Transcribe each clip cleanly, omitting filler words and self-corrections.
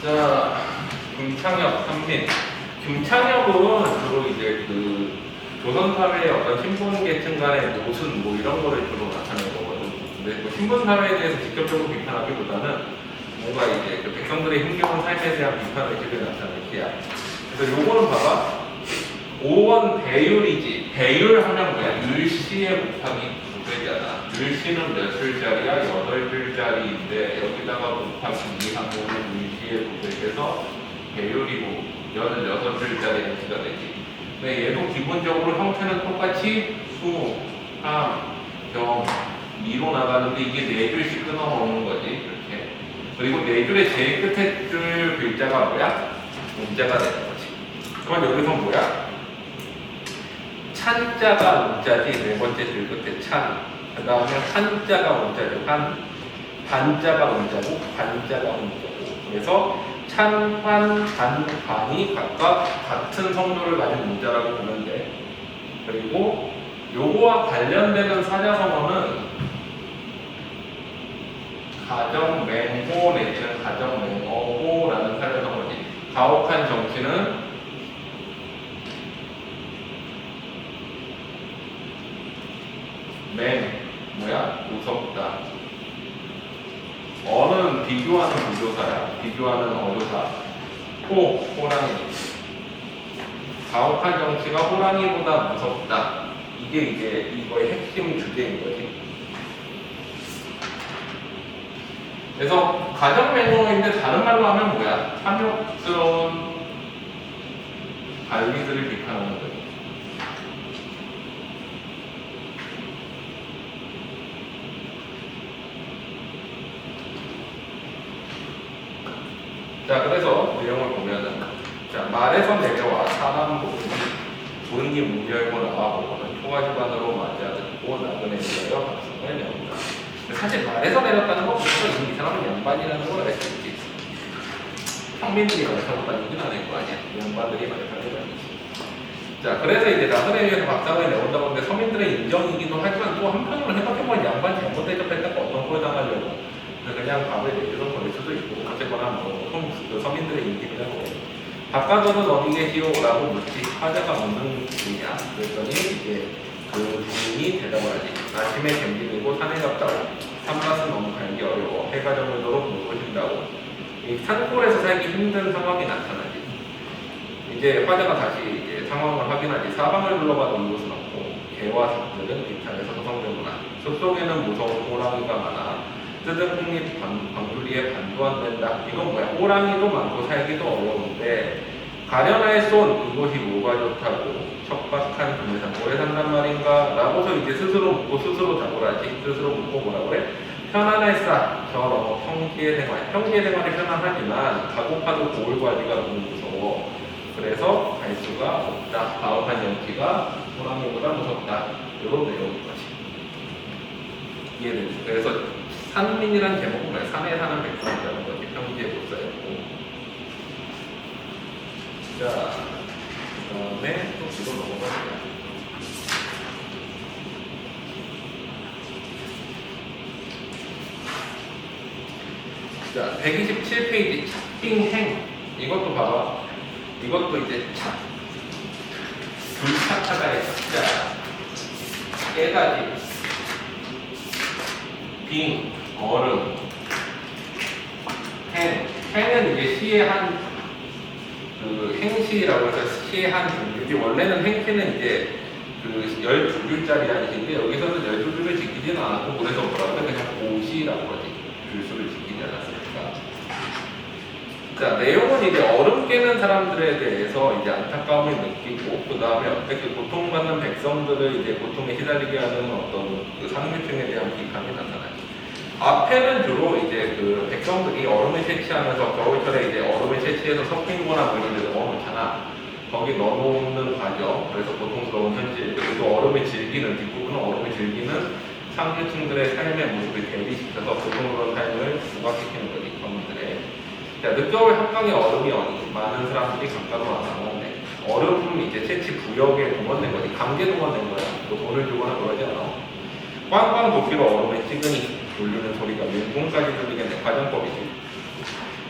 자, 김창혁, 선민. 김창혁은 주로 이제 그 조선사회의 어떤 신분계층 간의 모순 뭐 이런 거를 주로 나타내는 거거든. 근데 뭐 신분사회에 대해서 직접적으로 비판하기보다는 뭔가 이제 그 백성들의 힘겨운 삶에 대한 비판 의식을 나타내는 시야. 그래서 요거는 봐봐. 5원 배율이지. 배율하면 뭐야? 율시에 곱하기 9배잖아. 율시는 몇 줄짜리야? 8줄짜리인데 여기다가 곱하기 2 하면 율시에 9배에서 배율이고 16줄짜리 행시가 되지. 근데 얘도 기본적으로 형태는 똑같이 수, 함, 경, 미로 나가는데 이게 4줄씩 끊어 먹는 거지. 이렇게. 그리고 4줄의 제일 끝에 줄 글자가 뭐야? 문자가 되는 거지. 그럼 여기서 뭐야? 찬자가 문자지. 네 번째 줄 끝에 찬. 그 다음에 한자가 문자죠. 한. 반자가 문자고 반자가 문자고. 그래서 찬, 환, 반, 반이 각각 같은 성조를 가진 문자라고 보면 돼. 그리고 요거와 관련되는 사자성어는 가정맹호 내지는 가정맹어호라는 사자성어지. 가혹한 정치는 뭐야? 무섭다. 어는 비교하는 부조사야. 비교하는 어조사. 호랑이. 가혹한 정치가 호랑이보다 무섭다. 이게 이제 이거의 핵심 주제인 거지. 그래서 가정맹호인데 다른 말로 하면 뭐야? 탐욕스러운 관리들을 비판하는 거지. 자, 그래서 내용을 보면은, 자, 말에서 내려와 사람 보니 부은이 문 열고 나와보고는 초가집안으로 맞아 듣고 나그네 위하여 박성을 내온다. 사실 말에서 내렸다는 것부터 이미 이 사람은 양반이라는 걸 알 수 있지. 평민들이 말타고 다니진 않을 거 아니야. 양반들이 말타고 다니지. 자, 그래서 이제 나그네 위에서 박성을 내온다고 하는데 서민들의 인정이기도 하지만 또 한편으로 생각해보면 양반 잘못 대접했다가 어떤 걸 당하려고. 그냥 밥을 내주는 거일 수도 있고 어쨌거나 뭐 서민들의 인기라고 해. 박가도는 어디 계시오? 라고 묻지. 화자가 묻는 분이야. 그랬더니 이제 그 주인이 대답을 하지. 아침에 갬기되고 산에 갔다고. 산밭은 너무 갈기 어려워. 해가 저물도록 못 오신다고. 이 산골에서 살기 힘든 상황이 나타나지. 이제 화자가 다시 이제 상황을 확인하지. 사방을 둘러봐도 이곳은 없고 개와 닭들은 비탈에서 도성되구나. 숲속에는 무서운 호랑이가 많아. 뜯은 흙잎 방두리에 반도 안 된다. 이건 뭐야? 호랑이도 많고 살기도 어려운데 가련하에 쏜 이곳이 뭐가 좋다고 척박한 동네산 오래 산단 말인가? 라고서 이제 스스로 묻고 스스로 답을 하지. 스스로 묻고 뭐라고 그래? 편안할싸 저러 평지의 생활. 평지의 생활이 편안하지만 가고파도 고울과지가 너무 무서워. 그래서 갈 수가 없다. 가혹한 연기가 호랑이보다 무섭다. 이런 내용인 거지. 이해되죠? 그래서 산민이란 제목은 뭐야? 산에 사는 백성이라는 거지. 평지에 못 살고. 자, 그 다음에 또 뒤로 넘어가자. 자, 127페이지 착빙행. 이것도 봐봐. 이것도 이제 착. 불착하다의 착자. 깨가지. 빙, 얼음, 행은 이제 시의 한 그 행시라고 해서 시의 한 종류지. 원래는 행시는 이제 그 12줄짜리 아니신데 여기서는 12줄을 지키지는 않았고 그래서 뭐라고 그냥 고시라고 하지. 줄수를 지키지 않았으니까. 자, 내용은 이제 얼음 깨는 사람들에 대해서 이제 안타까움을 느끼고 그 다음에 어떻게 고통받는 백성들을 이제 고통에 시달리게 하는 어떤 그 상류층에 대한 비판이 나타나죠. 앞에는 주로 이제 그 백성들이 얼음을 채취하면서 겨울철에 이제 얼음을 채취해서 섞인 거나 뭐 이런 데 넣어놓잖아. 거기 넣어놓는 과정, 그래서 고통스러운 현실, 그리고 얼음을 즐기는, 뒷부분은 얼음을 즐기는 상류층들의 삶의 모습을 대비시켜서 고통스러운 삶을 부각시키는 거지, 서민들의. 자, 늦겨울 한강에 얼음이 많은 사람들이 강가로 나가는데 얼음 이제 채취 구역에 동원된 거지. 강제 동원된 거야. 뭐 돈을 주거나 그러지 않아. 꽝꽝 도끼로 얼음을 찍으니 울리는 소리가 맹공까지 들리겠네. 가정법이지.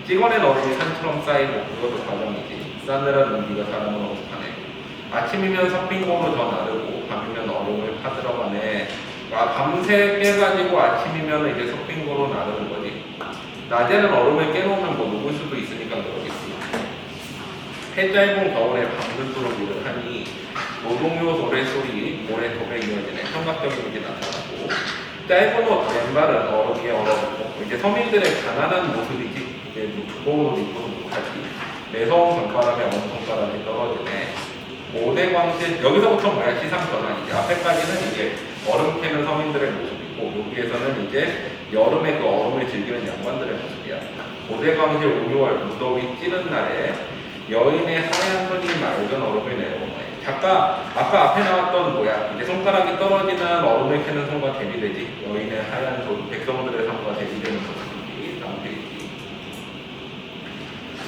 찍어낸 얼음이 산처럼 쌓이고 그것도 과정이지. 싸늘한 온기가 사람을 어색하네. 아침이면 서핑고로 더 나르고 밤이면 얼음을 파들어가네. 밤새 깨가지고 아침이면 이제 서핑고로 나르는 거지. 낮에는 얼음을 깨놓으면 뭐 녹을 수도 있으니까 그러겠지. 해 짧은 겨울에 밤늦도록 일을 하니 노동요 노래소리 모래톱에 이어지는 청각적인 게 나타나고 짧은 옷 왼발은 얼음 위에 얼어붙고 이제 서민들의 가난한 모습이지. 이제 두꺼운 옷 입고도 못하지. 매서운 겨울바람에 엄청바람이 떨어지네. 고대광실 여기서부터 뭐야 시상 전환이지. 앞에까지는 이제 얼음 캐는 서민들의 모습이고 여기에서는 이제 여름에 그 얼음을 즐기는 양반들의 모습이야. 고대광실 5, 6월 무더위 찌는 날에 여인의 하얀 손이 맑은 얼음을 내려오네. 아까 앞에 나왔던 뭐야 이제 손가락이 떨어지는 얼음을 캐는 손과 대비되지. 여인의 하얀 손 백성들의 손과 대비되는 모습이 남들이지.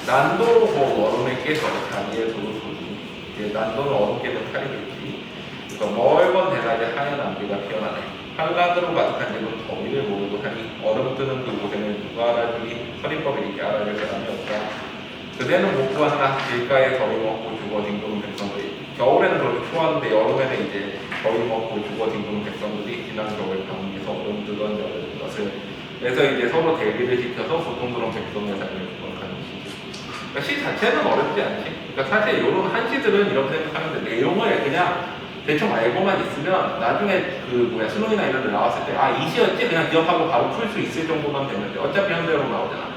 난도 그 얼음을 깨서 자기의 도로소리 난도는 얼음 깨는 칼이겠지. 그래서 멀건 대낮에 하얀 안개가 피어나네. 한라드로 가득한 집은 더위를 모르고 하니 얼음 뜨는 그곳에는 누가 알아주니 서린법을 이렇게 알아줄 사람이 없다. 그대는 못 구한다. 길가에 더위 먹고 죽어 뒹구는 백성들이. 겨울에는 그렇게 추웠는데 여름에는 이제 더위 먹고 죽어 뒹구는 백성들이 지난 겨울 방에서 얼음 뜨던 여름 것을. 그래서 이제 서로 대비를 시켜서 보통 그런 백성의 삶을 구원하는 시죠. 그러니까 시 자체는 어렵지 않지. 그러니까 사실 이런 한시들은 이렇게 생각하는데 내용을 그냥 대충 알고만 있으면 나중에 수능이나 이런 데 나왔을 때 이 시였지 그냥 기억하고 바로 풀 수 있을 정도만 되는데 어차피 현대어로 나오잖아.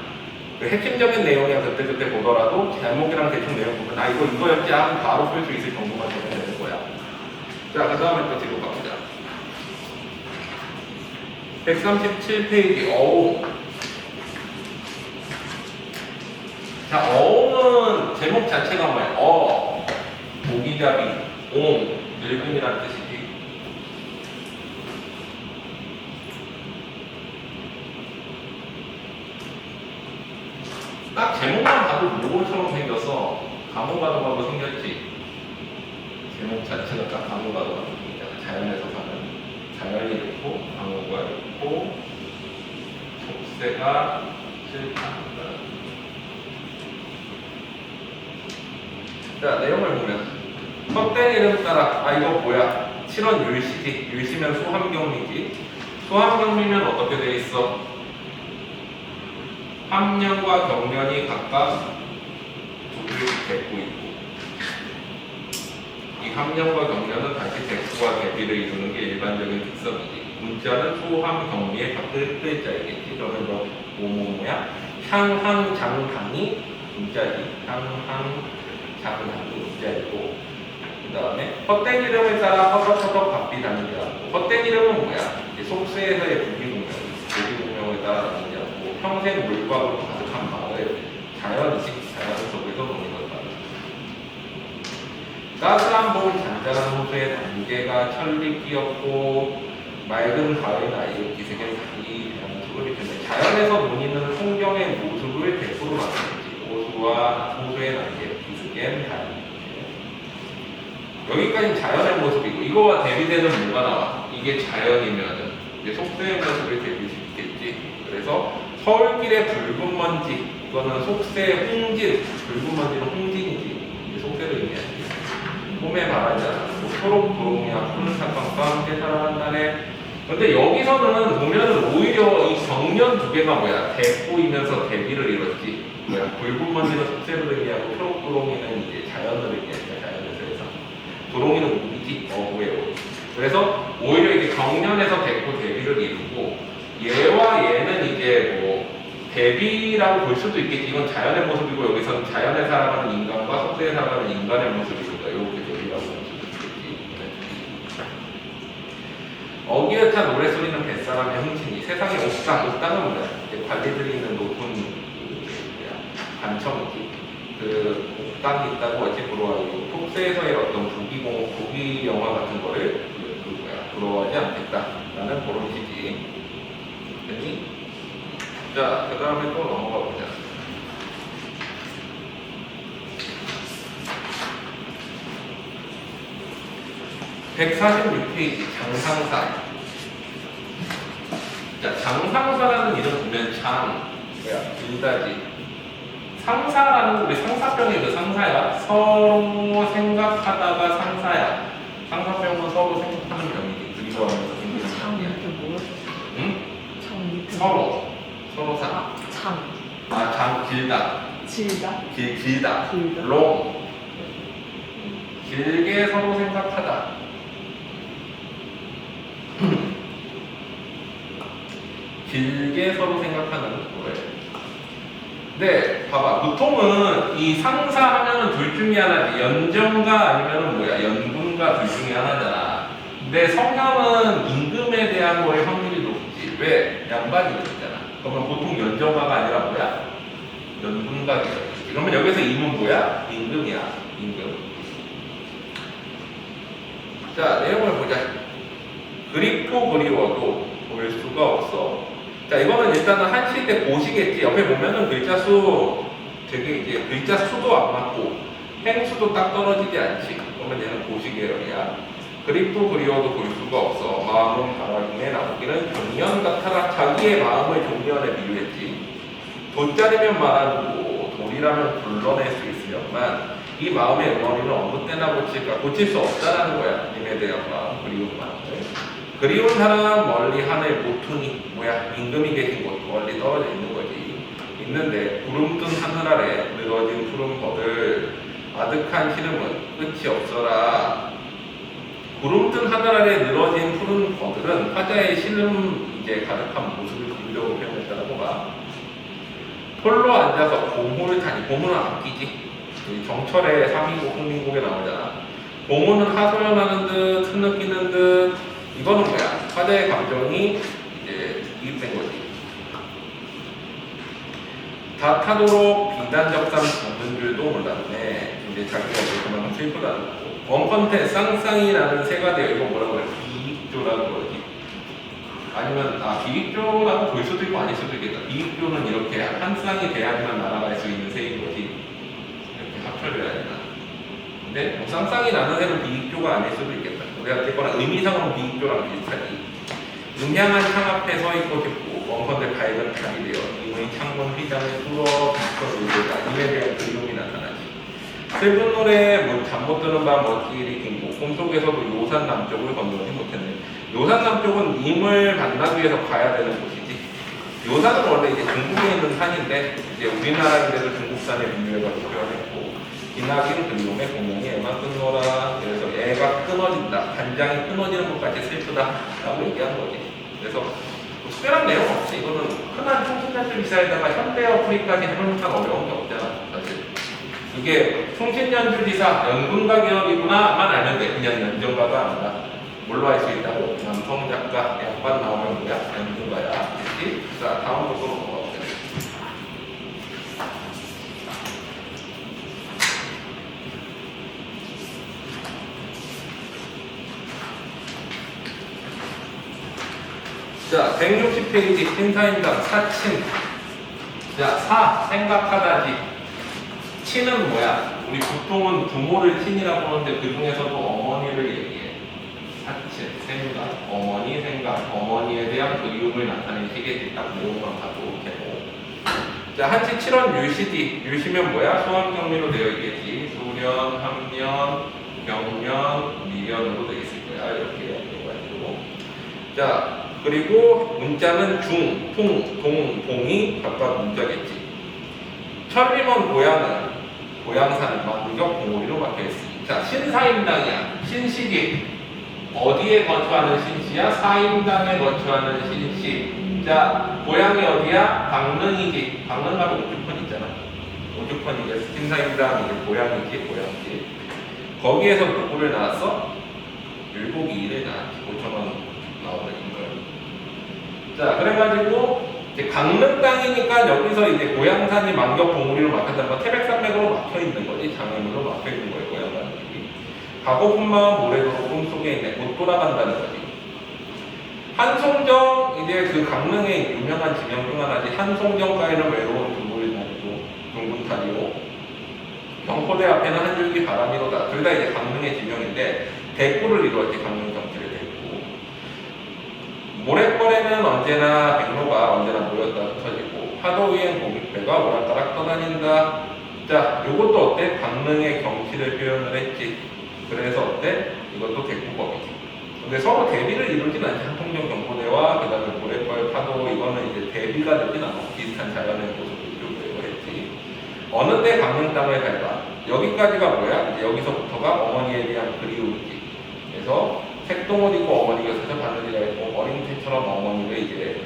핵심적인 내용이야 그때 보더라도 제목이랑 대충 내용 보면 이거였지 하고 바로 풀 수 있을 정도만 되면 되는 거야. 자, 그 다음에 또 뒤로 가보자. 137페이지 어옹. 자, 어옹은 제목 자체가 뭐야? 모기잡이, 옹, 늙음이라는 뜻이지. 딱 제목만 봐도 모골처럼 생겨서 감옥가도가도 생겼지. 제목 자체가 딱 감옥가도가도 생겼잖아. 자연에서 사는 자연이 있고 감옥가 있고 속세가 싫다. 자, 내용을 보면 헛된 이름 따라 이거 뭐야? 7원 율시지. 율시면 수함경미지. 수함경미면 어떻게 돼 있어? 함년과 경년이 각각 두 줄씩 뱉고 있고 이 함년과 경년은 다시 백수와 대비를 이루는 게 일반적인 특성이지. 문자는 소함 경미의 각 글자이겠지. 그러면 뭐 뭐야? 향항장항이 문자지. 향항장항이 문자이고 그 다음에 헛된 이름을 따라 허덕허덕 바삐 다니기라고. 헛된 이름은 뭐야? 속세에서의 부기공명을 따라 다니기라고. 평생 물과로 가득한 마을, 자연 속에서 노는 것이다. 따스한 봄, 잔잔한 호수에 단계가 천리 끼었고 맑은 가을 나이에 기색의 자기 대한 모습을 비추네. 자연에서 논이는 풍경의 모습을 대꾸로 나타내지. 호수의 날개, 기슭엔 다리. 여기까지 자연의 모습이고 이거와 대비되는 뭐가 나와? 이게 자연이면은 이제 속세의 모습을 대비시키겠지. 그래서 서울길의 붉은 먼지, 이거는 속세 홍진, 붉은 먼지는 홍진이지. 속세를 의미하지. 봄에 바라자, 초록 구름이야 푸른 산방과 함께 살아간 날에. 근데 여기서는 보면은 오히려 이 경련 두 개가 뭐야? 대꼬이면서 대비를 이뤘지. 붉은 먼지는 속세를 의미하고 초록 구름이는 이제 자연을 의미하니까 자연에서 구름이는 우기지, 어구예요. 그래서 오히려 이게 경련에서 대꼬 대비를 이루고 얘와 얘는 이제 뭐 대비라고 볼 수도 있겠지. 이건 자연의 모습이고 여기서는 자연에 살아가는 인간과 속세에 살아가는 인간의 모습이니까 이렇게 대비라고 볼 수도 있겠지. 어기여찬 노래소리는 뱃사람의 흥신이. 세상에 옥당은 뭐야? 이제 관리들이 있는 높은 관청이지. 그 옥당이 있다고 어찌 부러워하고 속세에서의 어떤 부기 영화 같은 거를 부러워하지 않겠다라는 그런 뜻이지. 자, 그 다음에 또 넘어가 보자. (146페이지) 장상사. 자, 장상사라는 이름 보면 길다지. 상사라는 우리 상사병의 그 상사야. 서로 생각하다가 상사야. 상사병은 서로 생각하는 병이지. 그리고 하면서 장 밑에 뭐였어? 응? 장 밑에 서로 사. 장 장 길다. 질다 길다. 길다 롱. 길게 서로 생각하다. 길게 서로 생각하는 거예요. 근데 봐봐, 보통은 이 상사하면은 둘 중에 하나지. 연정가 아니면은 뭐야, 연분가 둘 중에 하나잖아. 근데 성형은 임금에 대한 거에 확률이 높지. 왜? 양반이 있잖아. 그러면 보통 연정가가 아니라 뭐야? 연분가겠지. 그러면 여기서 임은 뭐야? 임금이야. 임금. 자, 내용을 보자. 그립고 그리워도 볼 수가 없어. 자, 이거는 일단은 한시 때 고시겠지. 옆에 보면은 글자 수 되게 이제 글자 수도 안 맞고 행수도 딱 떨어지지 않지. 그러면 얘는 고시 계열이야. 그립고 그리워도 볼 수가 없어. 마음은 바라기에 나오기는 종년 같아라. 자기의 마음을 종년에 비유했지. 돗자리면 말하고 돌이라면 불러낼 수 있으련만 이 마음의 응어리는 어느 때나 고칠까? 고칠 수 없다라는 거야. 님에 대한 마음, 그리운 마음을. 그리운 사람 멀리 하늘 모퉁이 뭐야? 임금이 계신 곳 멀리 떨어져 있는 거지. 있는데 구름 뜬 하늘 아래 늘어진 푸른 버들 아득한 시름은 끝이 없어라. 구름 뜬 하늘 아래 늘어진 푸른 버들은 화자의 시름 이제 가득한 모습을 비유적으로 표현했다라고 봐. 홀로 앉아서 고무를 타니, 고무는 악기지. 정철의 삼인곡 흥민곡에 나오잖아. 고무는 하소연하는 듯, 흐느끼는 듯. 이거는 뭐야? 화자의 감정이 이제 이입된 거지. 다 타도록 비단적삼 잡는 줄도 몰랐네. 이제 자기가 이제 그만큼 슬프다는 거고. 원컨테 쌍쌍이라는 새가 되어 이거 뭐라고 그래? 비익조라는 거지. 아니면 비익조라고 볼 수도 있고 아닐 수도 있겠다. 비익조는 이렇게 한 쌍이 돼야지만 날아갈 수 있는 새인 거지. 이렇게 합쳐져야 되나. 근데 뭐 쌍쌍이 나는 새는 비익조가 아닐 수도 있겠다. 우리가 어쨌거나 의미상으로 비익조랑 비슷하지. 음향한 창 앞에 서 있고 싶고 원컨대 밝은 달이 되어 이의 창문 휘장을 뚫어 비춰 놀고자 임에 대한 그리움이 나타나지. 슬픈 노래 잠 못 드는 밤 멋지게 긴고 꿈속에서도 요산 남쪽을 건너지 못했네. 요산 남쪽은 임을 만나기 위해서 가야 되는 곳이지. 요산은 원래 이제 중국에 있는 산인데 이제 우리나라인데도 중국산에 비유해가지고 표현했고 기나긴 그리움의 공명이 애가 끊어라. 그래서 애가 끊어진다. 간장이 끊어지는 것까지 슬프다라고 얘기한 거지. 그래서 특별한 내용 없지. 이거는 흔한 통신연출 기사에다가 현대 어플리까지 해보니까 어려운 게 없잖아. 사실 이게 통신연출 기사 연금가 계열이구나만 알면 돼. 그냥 연정가가 아니라 뭘로 알 수 있다고? 남성 작가 양반 나오면 뭐야? 연금가야. 그치? 자, 다음 것으로 넘어가 보자. 자, 160페이지 신사임당 사친. 자, 생각하다지. 친은 뭐야? 우리 보통은 부모를 친이라고 하는데 그 중에서도 어머니를 얘기해. 사친, 생각, 어머니, 생각, 어머니에 대한 그리움을 나타내는 시계지. 딱 내용만 봐도 되고. 자, 한시 7원 유시디. 유시면 뭐야? 수학경미로 되어 있겠지. 수년, 학년, 경년, 미년으로 되어 있을 거야. 이렇게 해가지고. 자, 그리고 문자는 중, 풍, 동, 봉이 각각 문자겠지. 천리먼 고향산 만격 봉우리로 박혀있으니. 자, 신사임당이야. 신시지. 어디에 거처하는 신시야? 사임당에 거처하는 신시. 자, 고향이 어디야? 강릉이지. 강릉하고 오죽헌 있잖아. 오죽헌이 이제 신사임당 이제 고향이지, 고향이지. 거기에서 누구를 낳았어? 율곡이 이를 낳았지. 5천원 나오는 인걸. 자, 그래가지고 이제 강릉 땅이니까 여기서 이제 고향산이 만격 봉우리로 막혔다는 건 태백산맥으로 막혀 있는 거지. 장애물로 막혀 있는 거예요, 고향산이. 가고픈 마음 모래도로 꿈속에 있네. 못 돌아간다는 거지. 한송정 이제 그 강릉의 유명한 지명 중 하나지. 한송정가에는 외로운 둥근타리오. 경포대 앞에는 한 줄기 바람이로다. 둘 다 이제 강릉의 지명인데 대구를 이루었지. 강릉 경치를 대구. 모래벌에는 언제나 백로가 언제나 모였다 흩어지고 파도 위엔 고깃배가 오락가락 떠다닌다. 자, 요것도 어때? 강릉의 경치를 표현을 했지. 그래서 어때? 이것도 대구법이지. 근데 서로 대비를 이루진 않지. 한통령 경보대와 그 다음에 모래벌 파도 이거는 이제 대비가 되진 않아. 비슷한 자연의 모습을 이루고 했지. 어느 때 강릉 땅을 갈까? 여기까지가 뭐야? 이제 여기서부터가 어머니에 대한 그리움이지. 그래서 색동옷 입고 어머니가 서서 바느질을 했고 어린 새처럼 어머니를 이제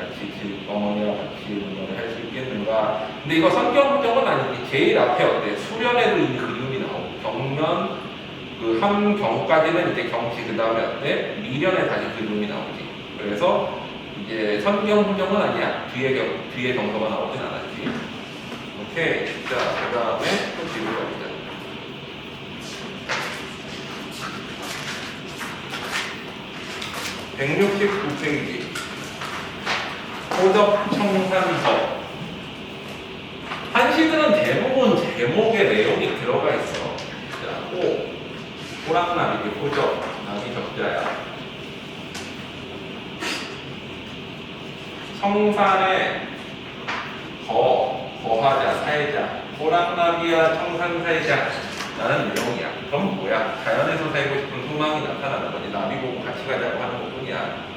어머니와 같이 운전을 할 수 있겠는가? 근데 이거 성경 부정은 아니지. 제일 앞에 어때? 수련에도 이미 그리움이 나오고 경면 그 함경까지는 이제 경치 그 다음에 어때? 미련에 다시 그림이 나오지. 그래서 이제 성경 후정은 아니야. 뒤에 정서가 나오진 않았지. 오케이. 자, 그 다음에 또 뒤로 가보자. (169페이지) 호접청산서. 한시들은 대부분 제목에 내용이 들어가 있어. 자, 호랑나비, 호접, 나비 적자야. 청산에 거하자, 살자. 호랑나비와 청산 살자라는 내용이야. 그럼 뭐야? 자연에서 살고 싶은 소망이 나타나는 거지. 나비 보고 같이 가자고 하는 것뿐이야.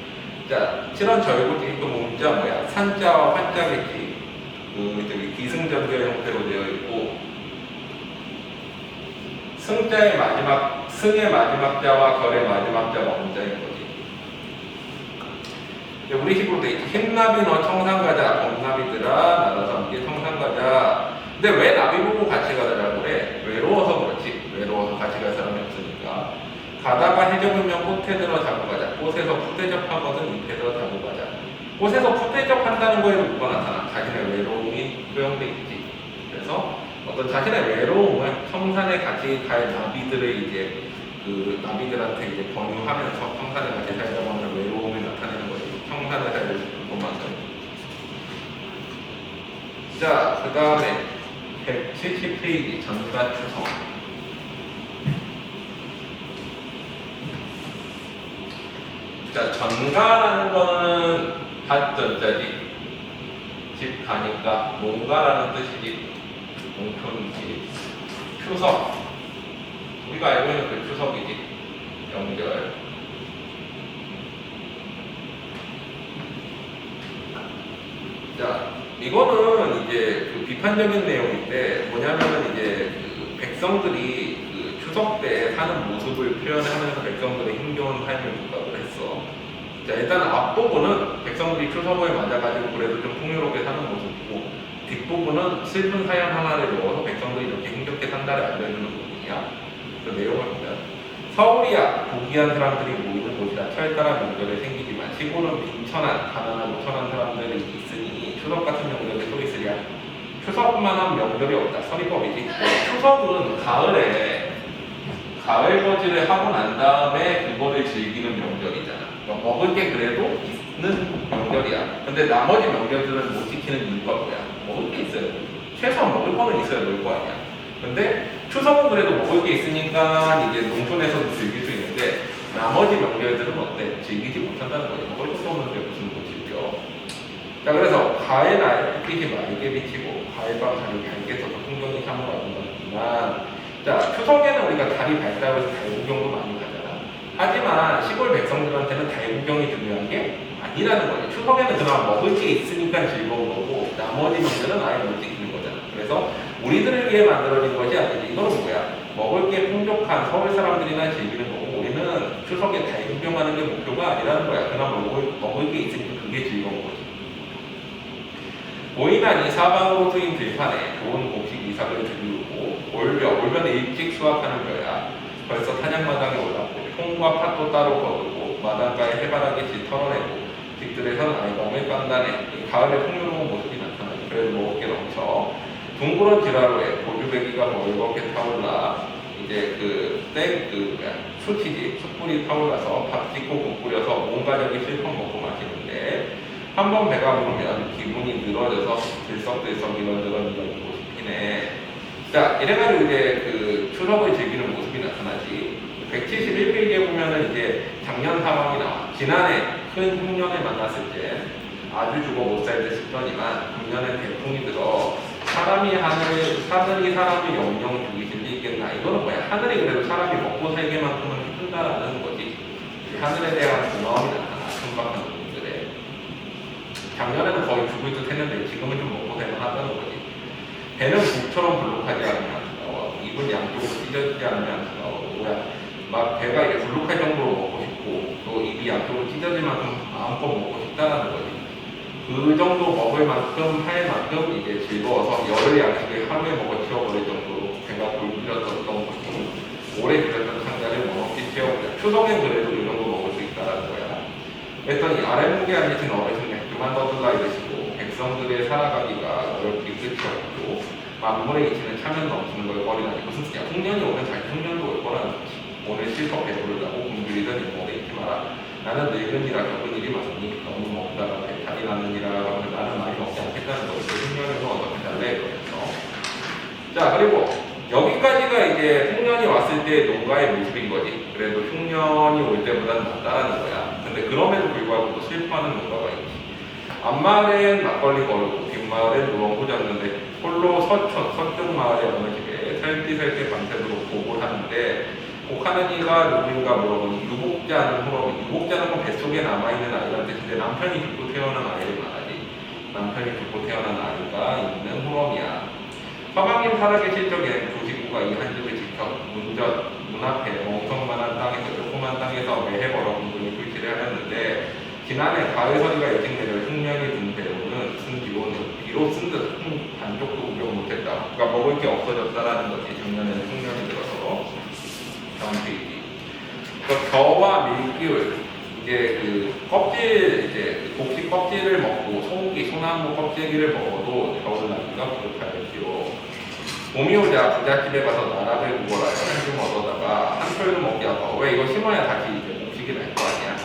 자, 7원 절구지 그 문자 뭐야? 산자와 환자겠지. 저기 기승전결 형태로 되어 있고, 승의 마지막 자와 결의 마지막 자가 문자인 거지. 우리 식으로 돼 있지. 흰나비 너 청산가자, 검나비들아 나가서 함께 청산가자. 근데 왜 나비 보고 같이 가자고 그래? 외로워서 그렇지. 외로워서 같이 갈 사람이 없으니까. 가다가 해적이면 꽃에 들어 자고 가자. 꽃에서 푸대접하거든 잎에서 자고 가자. 꽃에서 푸대접한다는 거에는 뭐가 나타나? 자신의 외로움이 표현돼 있지. 그래서 어떤 자신의 외로움을 청산에 같이 갈 나비들을 이제 그 나비들한테 이제 권유하면서 청산에 같이 살자고 하는 외로움을 나타내는 거지. 청산에 살고 싶은 것만큼. 자, 그 다음에 170페이지 전가추성. 자, 전가라는 거는 밭전자지. 집 가니까 농가라는 뜻이지. 농촌이지. 추석. 우리가 알고 있는 그 추석이지. 명절. 자, 이거는 이제 그 비판적인 내용인데 뭐냐면은 이제 그 백성들이 그 추석 때 사는 모습을 표현하면서 백성들의 힘겨운 삶을 부각을 했어. 자, 일단 앞부분은 백성들이 추석을 맞아가지고 그래도 좀 풍요롭게 사는 모습이고, 뒷부분은 슬픈 사연 하나를 넣어서 백성들이 이렇게 힘겹게 산다를 알려주는 부분이야. 그 내용을 보면 서울이야 부귀한 사람들이 모이는 곳이라 철따라 명절에 생기지만 시골은 빈천한 가난하고 천한 사람들이 있으니 추석 같은 명절이 또 있으랴. 추석만한 명절이 없다. 서리법이지. 추석은 가을에 가을 거지를 하고 난 다음에 그거를 즐기는 명절이잖아. 그러니까 먹을 게 그래도 있는 명절이야. 근데 나머지 명절들은 못 지키는 이유가 뭐야? 먹을 게 있어요. 최소한 먹을 거는 있어야 놀 거 아니야. 근데 추석은 그래도 먹을 게 있으니까 이제 농촌에서도 즐길 수 있는데 나머지 명절들은 어때? 즐기지 못한다는 거지. 먹을 것도 없는데 무슨 못 즐겨. 자, 그래서 가을 날 햇빛이 맑게 비치고 가을밤 달이 밝게 떠서 풍경이 참으로 아름답지만, 자, 추석에는 우리가 달이 밝다고 해서 달 구경도 많이 가잖아. 하지만 시골 백성들한테는 달 구경이 중요한 게 아니라는 거지. 추석에는 그나마 먹을 게 있으니까 즐거운 거고 나머지 명절은 아예 못 지키는 거잖아. 그래서 우리들을 위해 만들어진 것이 아니지. 이거는 뭐야? 먹을 게 풍족한 서울 사람들이나 즐기는 거고 우리는 추석에 달 구경하는 게 목표가 아니라는 거야. 그나마 먹을 게 있으니까 그게 즐거운 거지. 오이난이 사방으로 트인 들판에 좋은 곡식 이삭을 들이우고 올면 일찍 수확하는 벼야. 벌써 타작마당에 올랐고 콩과 팥도 따로 거두고 마당가에 해바라기씩 털어내고 집들에선 알밤을 깐다네. 가을에 풍요로운 모습이 나타나지. 그래도 먹을 게 넘쳐. 둥그런 지라로에 고주배기가 멀겋게 타올라 이제 숯이지. 숯불이 타올라서 밥 짓고 국 뿌려서 온 가족이 실컷 먹고 마시는데 한번 배가 부르면 기분이 늘어져서 들썩들썩 이런저런 모습이 피네. 자, 이래가지고 이제 그 추석을 즐기는 모습이 나타나지. 171페이지에 보면은 이제 작년 상황이 나와. 지난해 큰 흉년을 만났을 때 아주 죽어 못 살 듯 싶더니만 작년에 대풍이 들어 하늘이 사람을 영영 죽이실 리 있겠나. 이거는 뭐야? 하늘이 그래도 사람이 먹고 살게만큼은 해준다라는 거지. 하늘에 대한 고마움이 나타나. 천박한 놈들의. 작년에는 거의 죽을 듯 했는데 지금은 좀 먹고 살만하다는 거지. 배는 국처럼 불룩하지 않으면 안타까워. 입은 양쪽으로 찢어지지 않으면 안타까워. 뭐야? 막 배가 이제 불룩할 정도로 먹고 싶고 또 입이 양쪽으로 찢어질 만큼 마음껏 먹고 싶다는 거지. 그 정도 먹을 만큼 할 만큼 이제 즐거워서 열흘 양식을 하루에 먹어 치워버릴 정도로 배가 골밀었던 거지. 오래 기다렸던 상자를 먹었기 채워보자. 추석엔 그래도 이 정도 먹을 수 있다는 거야. 그랬더니 아랫목에 앉으신 어르신은 그만 떠들라 이러시고 백성들의 살아가기가 어렵기 끝이 없고 만물에 이치는 차면 넘치는 걸 버리다니. 무슨 뜻이야? 풍년이 오면 자기 풍년도 올 거라는 거지. 오늘 실컷 배부르다고 굶주리던 인목에 잊지 마라. 나는 늙은이라 겪은 일이 많으니 너무 먹다가 배탈이 나느니라. 나는 많이 먹지 않겠다는 거지. 풍년에서 어떻게 달래 그랬어. 자, 그리고 여기까지가 이제 흉년이 왔을 때 농가의 모습인 거지. 그래도 흉년이 올 때보다는 낫다라는 거야. 근데 그럼에도 불구하고 또 슬퍼하는 농가가 있지. 앞마을엔 막걸리 걸고 뒷마을엔 누렁고 잤는데 홀로 서쪽 마을의 어느 집에 살띠살띠 밤새도록 보고 하는데 곡하는 이가 누구인가 물어보니 유복자는 후렴이. 유복자는 뭐 뱃속에 남아있는 아이란 뜻인데 남편이 죽고 태어난 아이를 말하지. 남편이 죽고 태어난 아이가 있는 후렴이야. 서방님 살아계실 적엔 두 식구가 이 한 집을 지켜 문 앞에 멍청만한 땅에서 조그만 땅에서 매해 벌어 공부를 불치를 하였는데 지난해 가을서리가 일찍 내려 흉년이 든 배우는 쓴 뒤로는 비로 쓴 듯 반쪽도 구경 못했다. 그러니까 먹을 게 없어졌다라는 거지. 작년에는 흉년이 들어서. 다음 페이지. 겨와 밀기울 이제 그 껍질 이제 곡식 껍질을 먹고 소고기 소나무 껍질기를 먹어도 겨울 나기가 부족하였지요. 봄이 오자 부잣집에 가서 나락을 구걸하여 한줌 얻어다가 한 톨도 먹기 아까워. 왜 이거 심어야 다시 이제 곡식이 날 거 아니야.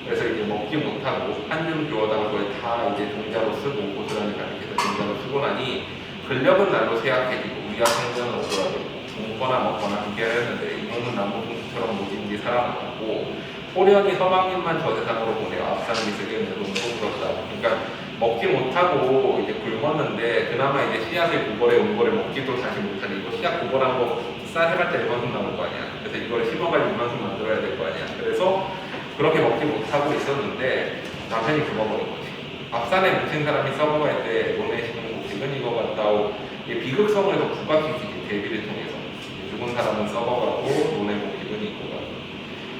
그래서 이제 먹지 못하고 한 줌 주워다가 그걸 다 이제 종자로 쓰고 고스란히 가득해서 종자로 쓰고 나니 근력은 날로 쇠약해지고 위와 성전은 오그라들고 굶거나 먹거나 함께 하였는데 이놈은 나무꾼처럼 모진 뒤 살아남았고 호련히 서방님만 저 세상으로 보내어 앞산 미스게 내놓고 그렇다. 그러니까 먹지 못하고 이제 굶었는데 그나마 이제 씨앗을 구걸해 온 거를 먹지도 다시 못하니 이거 씨앗 구걸한 거 쌀 해봤자 이만큼 나올 거 아니야. 그래서 이걸 심어가지고 이만큼 만들어야 될 거 아니야. 그래서 그렇게 먹지 못하고 있었는데 남편이 죽어버린 거지. 앞산에 묻힌 사람이 썩어갈 때 논에 심은 곡식은 이거 같다고 비극성에서 국가기식이 대비를 통해서 죽은 사람은 썩어가고 논의 곡식은 이거 같고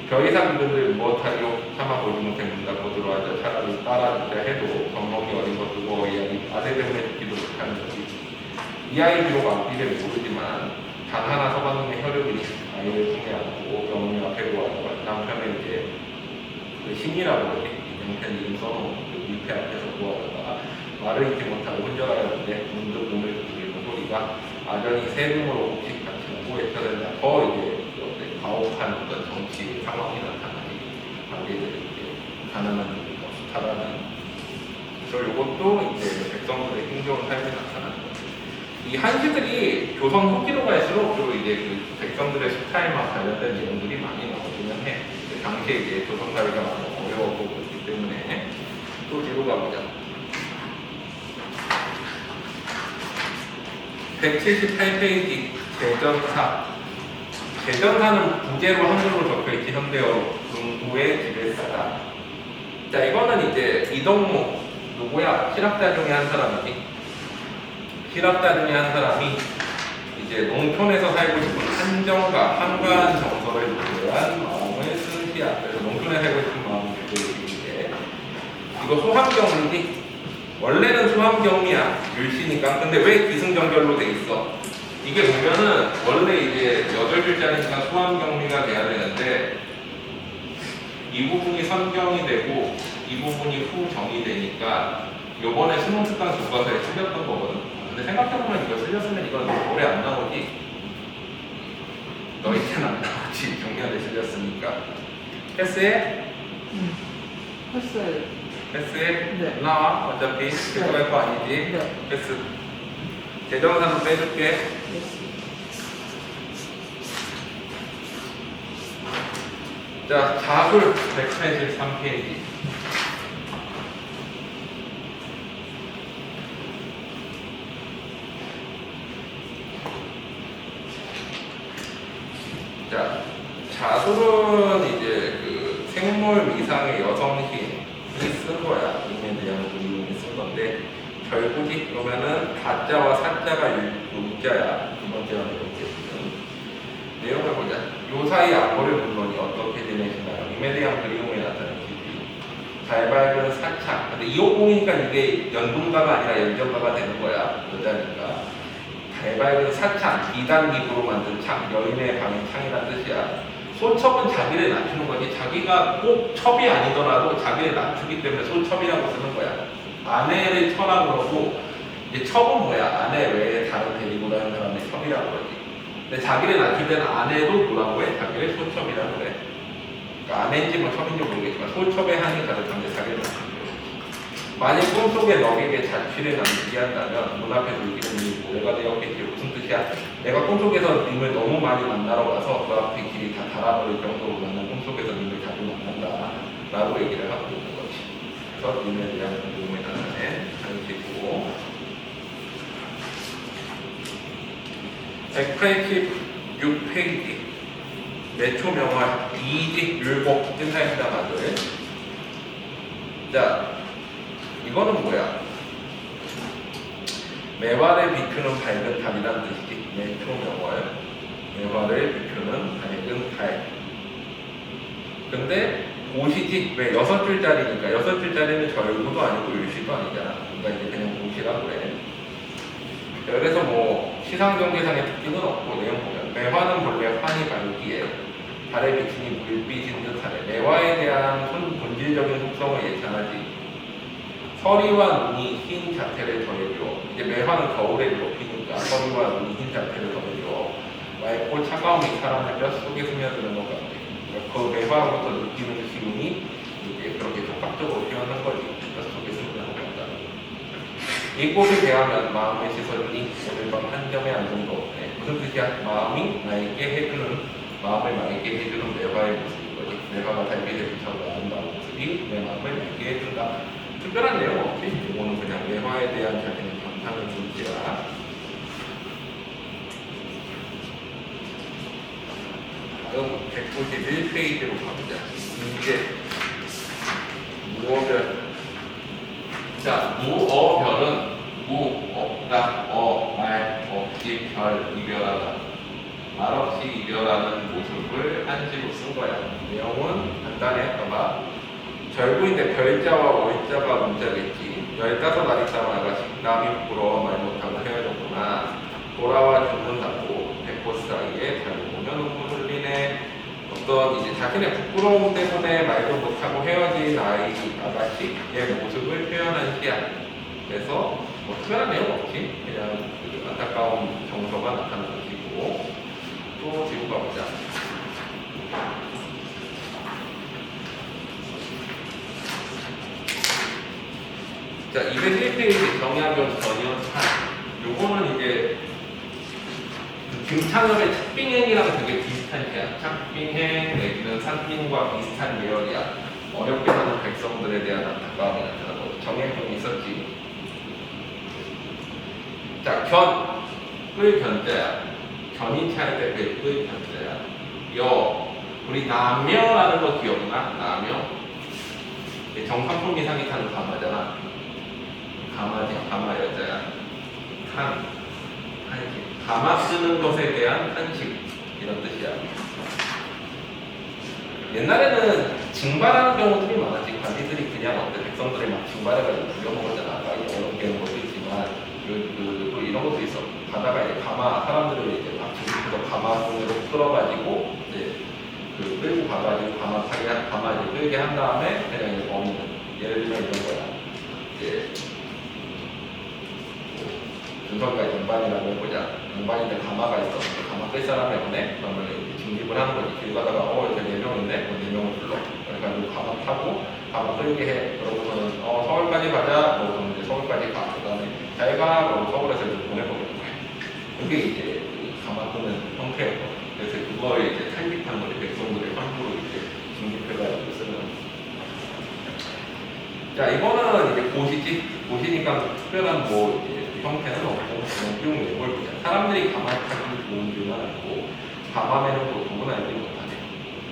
별이상 이들을 무엇하리요 차마 보지 못해 문 닫고 들어와서 차라리 따라주자 해도 젖먹이 어린 것도 이 아이 아들 때문에 죽지도 못하는 거지. 이 아이 비록 앞뒤를 모르지만 단 하나 서방님의 혈육이니 아이를 품에 안고 어머니 앞에 보아서 남편의 이제 그 신이라고 그러지. 남편 이름 써놓은 그 밀폐 앞에서 보아다가 말을 잊지 못하고 혼절하였는데 문득 몸을 두드리는 소리가 아전이 세금으로 곡식 같이 나고 외쳐댄다. 더 이제 가혹한 어떤 정치 상황이 나타나니 관계들이 이제 가난한 수탈하는. 그래서 이것도 이제 백성들의 힘겨운 삶이 나타나는 거죠. 이 한시들이 조선 후기로 갈수록 주로 이제 그 백성들의 수탈과 관련된 내용들이 많이 나오기는 해. 당시에 이제 조선 사회가 많이 어려웠고 그렇기 때문에. 또 뒤로 가보자. 178페이지 대전사. 대전사는 부제로 한글로 적혀있지. 현대어 중구의 집에 싸다. 자, 이거는 이제 이동무 누구야? 실학자 중에 한 사람이지. 실학자 중에 한 사람이 이제 농촌에서 살고 싶은 한정과 한가한 정서를 노래한 마음을 쓴 시야. 그래서 농촌에 살고 싶은 마음을 느끼는데 이거 소함경리지? 원래는 소함경리야. 율시니까. 근데 왜 기승전결로 돼 있어? 이게 보면은 원래 이제 8글자니까 소함경리가 돼야 되는데 이 부분이 선경이 되고 이 부분이 후정이 되니까 요번에 수능특강 교과서에 실렸던 거거든. 근데 생각해보면 이거 실렸으면 이건 노래 안 나오지? 너희한테는 안 나오지. 정리한테 실렸으니까. 패스해? 했어요. 패스해? 네. 나와. 어차피 들어갈 거 아니지? 네. 패스. 대정사는 빼줄게. 자, 자술 183페이지. 자술은 이제 그 생물 미상의 여성 시인이 쓴 거야. 임에 대한 그림이 쓴 건데 결국이 그러면은 가자와 사자가 육자야. 두 번째가 이렇게 내용을 보자. 요 사이 앞머리 물론이 어떻게 지내시나요? 임에 대한 그리움에 나타나는 기비. 잘 밝은 사창. 근데 250이니까 이게 연동가가 아니라 연정가가 되는 거야. 여자니까. 잘 밝은 사창, 비단기구로 만든 창, 여인의 방의 창이라는 뜻이야. 소첩은 자기를 낮추는 거지. 자기가 꼭 첩이 아니더라도 자기를 낮추기 때문에 소첩이라고 쓰는 거야. 아내를 처라 그러고, 이제 첩은 뭐야? 아내 외에 다른 데리고 다니는 사람을 첩이라고 그러지. 근데 자기를 낮출 때는 아내도 뭐라고 해? 자기를 소첩이라고 그래. 그러니까 아내인지 뭐 첩인지 모르겠지만 소첩의 한이 가득한데 자기를 낮추는 거야. 만약 꿈속에 너에게 자취를 남기게 한다면 문 앞에 누기는 이 모래가 되었겠지. 무슨 뜻이야? 내가 꿈속에서 님을 너무 많이 만나러 가서 그 앞에 길이 다 닳아버릴 정도로 나는 꿈속에서 님을 자주 만난다 라고 얘기를 하고 있는 거지. 그래서 님에 대한 궁금에 나타낸 장식이고 186페이지 매초 명활 이직 율곡 찐사입니다마들. 자, 이거는 뭐야? 매화를 비추는 밝은 달이란 뜻이지. 매초 명활 매화를 비추는 밝은 달. 근데 고시지 왜 6줄짜리니까 6줄짜리는 절구도 아니고 율시도 아니잖아. 그러니까 이제 그냥 고시라고 그래. 그래서 뭐 시상경제상의 특징은 없고 내용 보면 매화는 본래 환히 밝기에 달의 비추니 물빛인 듯하네. 매화에 대한 본질적인 속성을 예찬하지. 서리와 눈이 흰 자태를 더해줘. 이제 매화는 겨울에 높이니까 서리와 눈이 흰 자태를 더해줘. 맑고 차가움이 사람의 뼛속에 스며드는 것 같아. 그러니까 그 매화로부터 느끼는 기운이 이제 그렇게 적극적으로 표현한 거지. 뼛속에 스며드는 것 같다. 이 꽃을 대하면 마음의 시선이 오늘 밤 한 점에 안정도. 무슨 뜻이야? 마음이 나에게 해주는, 마음을 나에게 해주는 매화의 모습인 거지. 매화가 달빛에 비춰서 아름다운 모습이 내 마음을 맑게 해준다. 특별한 내용 없지? 이거는 그냥 매화에 대한 자신의 감상을 줄지라. 다음 191페이지로 가보자. 이제 무어별. 자, 무어별은 무, 없다, 말, 없지, 별, 이별하다. 말없이 이별하는 모습을 한시로 쓴 거야. 내용은 간단히 할까봐. 절구인데 별자와 월자가 문자겠지. 15날 있다 말같이 남이 부러워 말 못하고 헤어졌구나. 돌아와 죽는다고 백꽃 사이에 달고 보면 눈물 흘리네. 어떤 이제 자신의 부끄러움 때문에 말도 못하고 헤어진 아가씨의 모습을 표현한 시야. 그래서 뭐 특별한 내용 없이 그냥 그 안타까운 정서가 나타나는 것이고. 또 지금 가보자. 자, 201페이지 정약용 전연산. 요거는 이제 김창엽의 착빙행이랑 되게 비슷한 시야. 착빙행 내지는 산민과 비슷한 계열이야. 어렵게 사는 백성들에 대한 안타까움이 나타나고 정약용이 있었지. 자, 끌 견자야. 견인 차일 때 끌 견자야. 우리 남여라는 거 기억나? 남여? 정상품 이상이 타는 가마잖아. 가마 여자야. 한식. 가마 쓰는 것에 대한 한식. 이런 뜻이야. 옛날에는 징발하는 경우들이 많았지. 관리들이 그냥 어때 백성들을 막 징발해가지고 죽여먹었잖아. 아까 어렵게 하는 것도 있지만, 또 이런 것도 있어. 가다가 이제 가마, 사람들을 이제 막 죽이면서 가마손으로 끌어가지고, 이제 끌고 가가지고 가마 이제 끌게 한 다음에 그냥 이제 먹는. 예를 들면 이런 거야. 이제 준성과 양반이라고 해보자. 양반인데 가마가 있어. 가마 끌 사람이 없네. 그러면 이제 징집을 하는 거지. 길 가다가 이렇게 4명 있네. 4명을 불러. 그러니까 가마 타고 가마 끌게 해. 그러고서는 서울까지 가자. 그러고서는 이제 서울까지 가. 그다음에 잘 가. 그러고 서울에서 이제 보내버리는 거야. 그게 이제 가마 끄는 형태예요. 그래서 그거에 이제 탈깃한 거지. 백성들의 함부로 이제 징집해가지고 쓰는. 자, 이거는 이제 고시니까 특별한 뭐 이제 형태는 없고 그냥 쭉 내볼 보자. 사람들이 가마 타기 좋은 줄만 알고 가마매는 보통은 알지 못하네.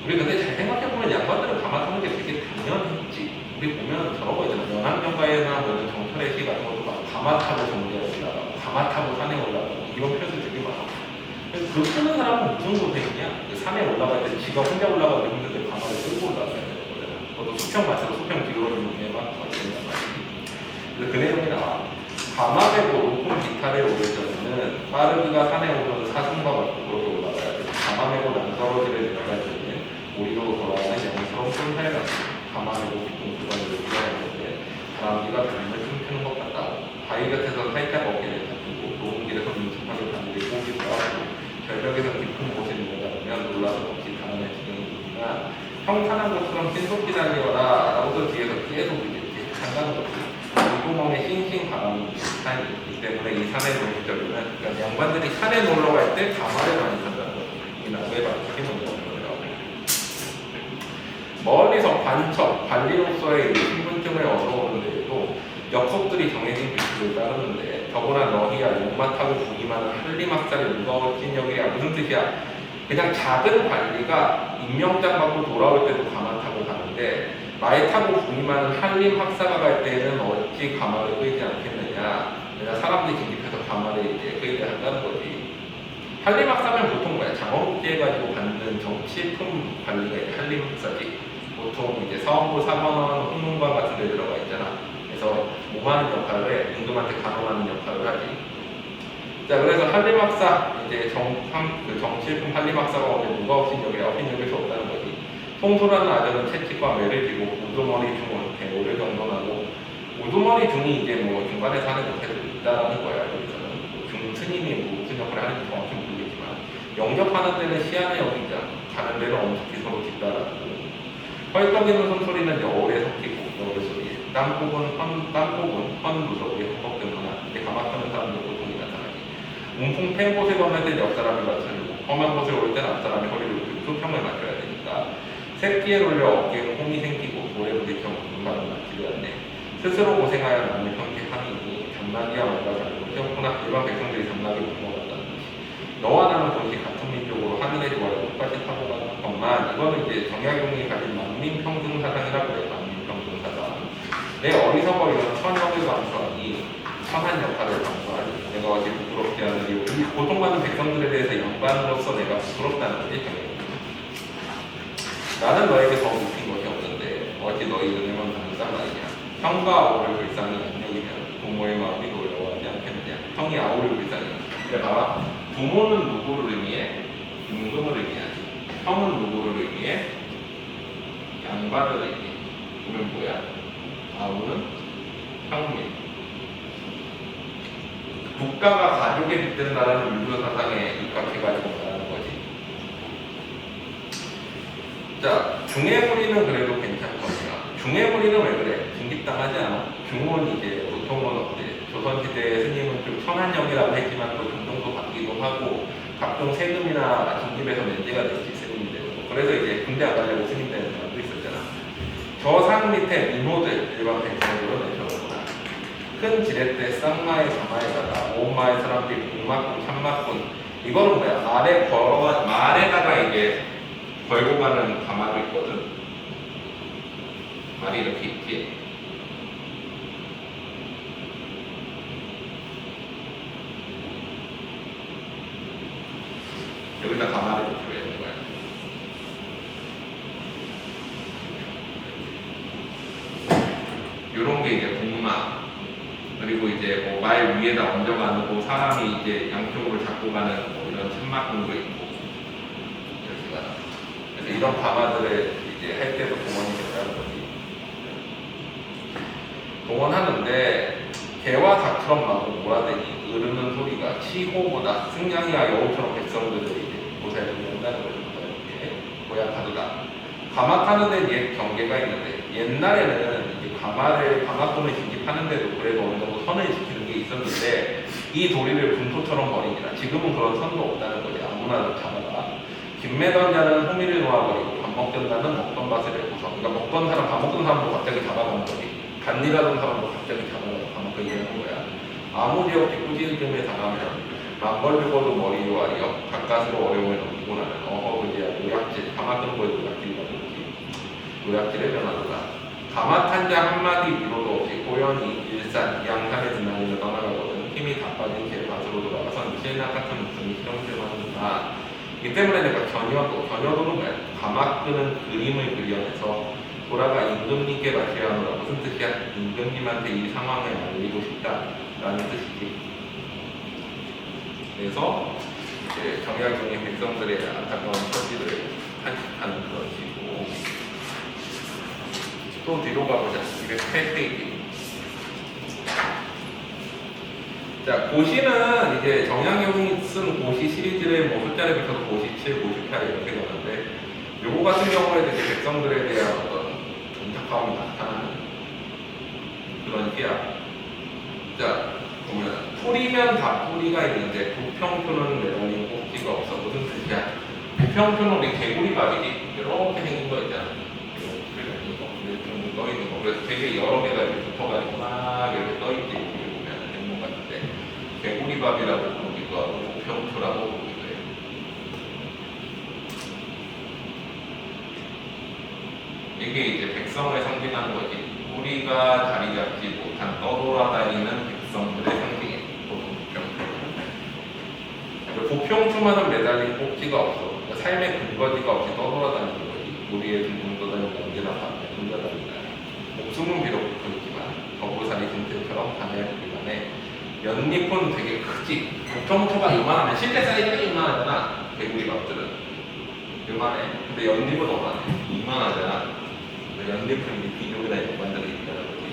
우리 근데 잘 생각해보면 양반들은 가마 타는 게 되게 당연했지. 우리 보면 저런 거 있잖아. 연안경가에나 뭐 이런 정철의 시 같은 것도 막 가마 타고 정리에 올라가고 가마 타고 산에 올라가고 이런 표현들 되게 많아. 그래서 그 타는 사람은 무슨 고생이냐? 그 산에 올라갈 때 지가 혼자 올라가기 힘든데 가마를 끌고 올라가야 되는 거잖아. 그것도 수평 맞춰서 수평 기울어주는 게 막 된단 말이지. 그래서 그 내용이 나와. 가마 메고 높은 기타를 오를 때는 빠르기가 산에 오면 사슴과 같고 그렇게 올라가야 돼. 가마 메고 낭떠러지를 내려갈 때는 우리로 돌아가는 영웅스러운 꿀살 같고 가마 메고 깊은 구간을 뛰어가는데 바람기가 뱀을 춤추는 것 같다. 바위 곁에서 살짝 어깨를 다투고 높은 길에서 민첩하게 다니고 꼬기도 하고 절벽에서 깊은 곳에 내려가면 놀라서 없이 다음에 지경이구나. 평탄한 것처럼 신속히 달리거나 라고도 뒤에서 계속 이렇게 간다는 거지. 이 구멍에 싱싱 바람이 산이 있기 때문에 이 산에 놀기 적에는 그러니까 양반들이 산에 놀러 갈 때 가마를 많이 탄다는 거지. 이 나무에 맞추기 놀러 멀리서 관첩, 관리로서의 신분증을 얻어오는데도 역속들이 정해진 규칙을 따르는데 더구나 너희야 용마타고 부기만 한림학살이 무거워진 역이야. 무슨 뜻이야? 그냥 작은 관리가 임명장 받고 돌아올 때도 가마 타고 가는데 말 타고 부기만 한림학사가 갈 때는 어찌 가마를 끌지 않겠느냐. 그냥 사람들이 진입해서 가마를 이제 끌게 한다는 거지. 한림학사면 보통 뭐야? 장원국제해가지고 받는 정치품 관리가 이제 한림학사지. 보통 이제 사원부, 사관원, 홍문관 같은 데 들어가 있잖아. 그래서 몸하는 역할을 해. 임금한테 간호하는 역할을 하지. 자, 그래서 한림학사, 이제 정치품 한림학사가 오면 누가 없인 역에 없인 수 없다는 거지. 송소라는 아들은 채찍과 매를 쥐고 우두머리 중은 대오를 경론하고 우두머리 중이 이제 뭐 중간에서 하는 역할도 있다는 거야. 여기서는 중스님이 무슨 역할을 하는지 정확히 모르겠지만 영접하는 데는 시안의 역이자 가는 데는 엄숙히 서로 뒤따라하고 헐떡이는 손소리는 여울에 섞이고 여울 소리 땀복은 헌 무섭게 흠뻑되거나 이제 가마타는 사람들 고통이 나타나기 움풍 팬 곳에 건널 땐 옆사람이 맞춰주고 험한 곳에 올 땐 앞사람이 허리를 굽히고 수평을 맞춰야 되니까 새끼에 놀려 어깨에 홈이 생기고 돌에 부딪혀 먹는 바람 맞지도 않네. 스스로 고생하여 남을 평기하니 장막이야 말과 다르고 태웠구나. 일반 백성들이 장막에 못 먹었다는 것이 너와 나는 본시 같은 민족으로 하늘의 조화를 똑같이 타고 가는 것만 이거는 이제 정약용이 가진 만민평등사상이라고 해요. 만민평등사상. 내 어리석어리는 천역을 감수하니 선한 역할을 감수하니 내가 어디 부끄럽지 않으리 우리 고통받는 백성들에 대해서 양반으로서 내가 부끄럽다는 거지. 나는 너에게 더 높인 것이 없는데 어찌 너희 은혜만 받는단 말이냐. 형과 아우를 불쌍히 안녕이면 부모의 마음이 노여워하지 않겠느냐. 형이 아우를 불쌍히. 그러니까 봐봐. 부모는 누구를 의미해? 임금을 의미하지. 형은 누구를 의미해? 양반을 의미해. 그러면 뭐야? 아우는 형민. 국가가 가족에 빗댄다라는 유교 사상에 입각해가지고 말하는 거지. 자, 중해무리는 그래도 괜찮거든요. 중해무리는 왜 그래? 징집당하지 않아. 중은 이제 보통은 어때? 조선시대의 스님은 좀 천한역이라고 했지만 또 종종도 받기도 하고 각종 세금이나 징집에서 면제가 됐지 세금이 되고. 그래서 이제 군대 안 가려고 스님 되는 사람도 있었잖아. 저 산 밑에 민호들 일반 백성으로 내려오구나. 큰 지렛대 쌍마의 가마에 가다 오마의 사람들이 공맞고 참맞군. 이거는 뭐야? 말에다가 이게 걸고 가는 가마도 있거든. 말이 이렇게 있지. 여기다 가마를 붙여야 되는 거야. 요런 게 이제 공마. 그리고 이제 뭐 말 위에다 얹어가는 사람이 이제 양쪽으로 잡고 가는 뭐 이런 참막군도 있고. 이렇게 가다. 그래서 이런 가마들을 이제 할 때도 동원이 된다는 거지. 동원하는데 개와 닭처럼 마구 몰아대니 으르는 소리가 치호보다 승냥이와 여우처럼 백성들을 이제 보살펴 준다는 거죠. 이렇게 고약하도다. 가마 타는 데는 옛 경계가 있는데 옛날에는 이제 가마꾼을 징집하는데도 그래도 어느 정도 선을 지키는 게 있었는데 이 도리를 분토처럼 버리니라. 지금은 그런 선도 없다는 거지. 아무나 잡아가. 김매던 자는 호미를 놓아버리고 밥 먹던 자는 먹던 밭을 내고서 그러니까 먹던 사람, 밥 먹던 사람도 갑자기 잡아가는 거지. 간일하던 사람도 갑자기 잡아가고 밥 먹고 얘기하는 거야. 아무 죄 없이 꾸짖음에 당하면 만벌 죽어도 머리 요하리여 가까스로 어려움을 넘기고 나면 어허그리야 노약질 가마등보에 노약질이가 되지 노약질에 변하도다. 가마탄 자 한마디 위로도 없이 고연히 일산 양산에 지나니며 떠나가거든 힘이 다 빠진 채 밭으로 돌아가서 미실나 같은 무슨 실험실하는구나. 이 때문에 내가 견여도는 뭐야? 가마 끄는 그림을 그려내서 돌아가 임금님께 바쳐야 하노라. 무슨 뜻이야? 임금님한테 이 상황을 알리고 싶다라는 뜻이지. 그래서 이제 정약용의 백성들의 안타까운 처지를 탄식하는 그런 식이고. 또 뒤로 가보자. 208페이지. 자, 고시는 이제 정약용이 쓴 고시 시리즈를 뭐 숫자를 붙여서 고시 7, 고시 8 이렇게 되는데, 요거 같은 경우에도 이제 백성들에 대한 어떤 안타까움이 나타나는 그런 시야. 자, 보면 풀이면 다 뿌리가 있는데 부평표는 매달린 꼭지가 없어. 무슨 뜻이야? 부평표는 우리 개구리밥이지. 이렇게 생긴 거 있잖아. 이렇게 떠 있는 거. 그래서 되게 여러 개가 이렇게 붙어가지고 막 이렇게 떠 있지. 이렇게 보면 생긴 것 같은데 개구리밥이라고 부르기도 하고 부평표라고 부르기도 해요. 이게 이제 백성을 상징하는 거지. 우리가 자리 잡지 못한 떠돌아다니는 백성들의 상징이에요. 부평수만은 매달린 꼭지가 없어. 그러니까 삶의 근거지가 없이 떠돌아다니는 거지. 우리의 둥둥떠다니는 언제나 밤에 돌아다닌다. 목숨은 비록 붙어있지만 거부살이 등대처럼 하늘 불만에 연잎은 되게 크지. 부평수가 요만하면 실제 사이즈가 요만하잖아. 개구리밥들은 요만해. 근데 연잎은 얼마나 이만하잖아. 연잎은 이제 비료에다 이렇게 만들어 있다는 거지.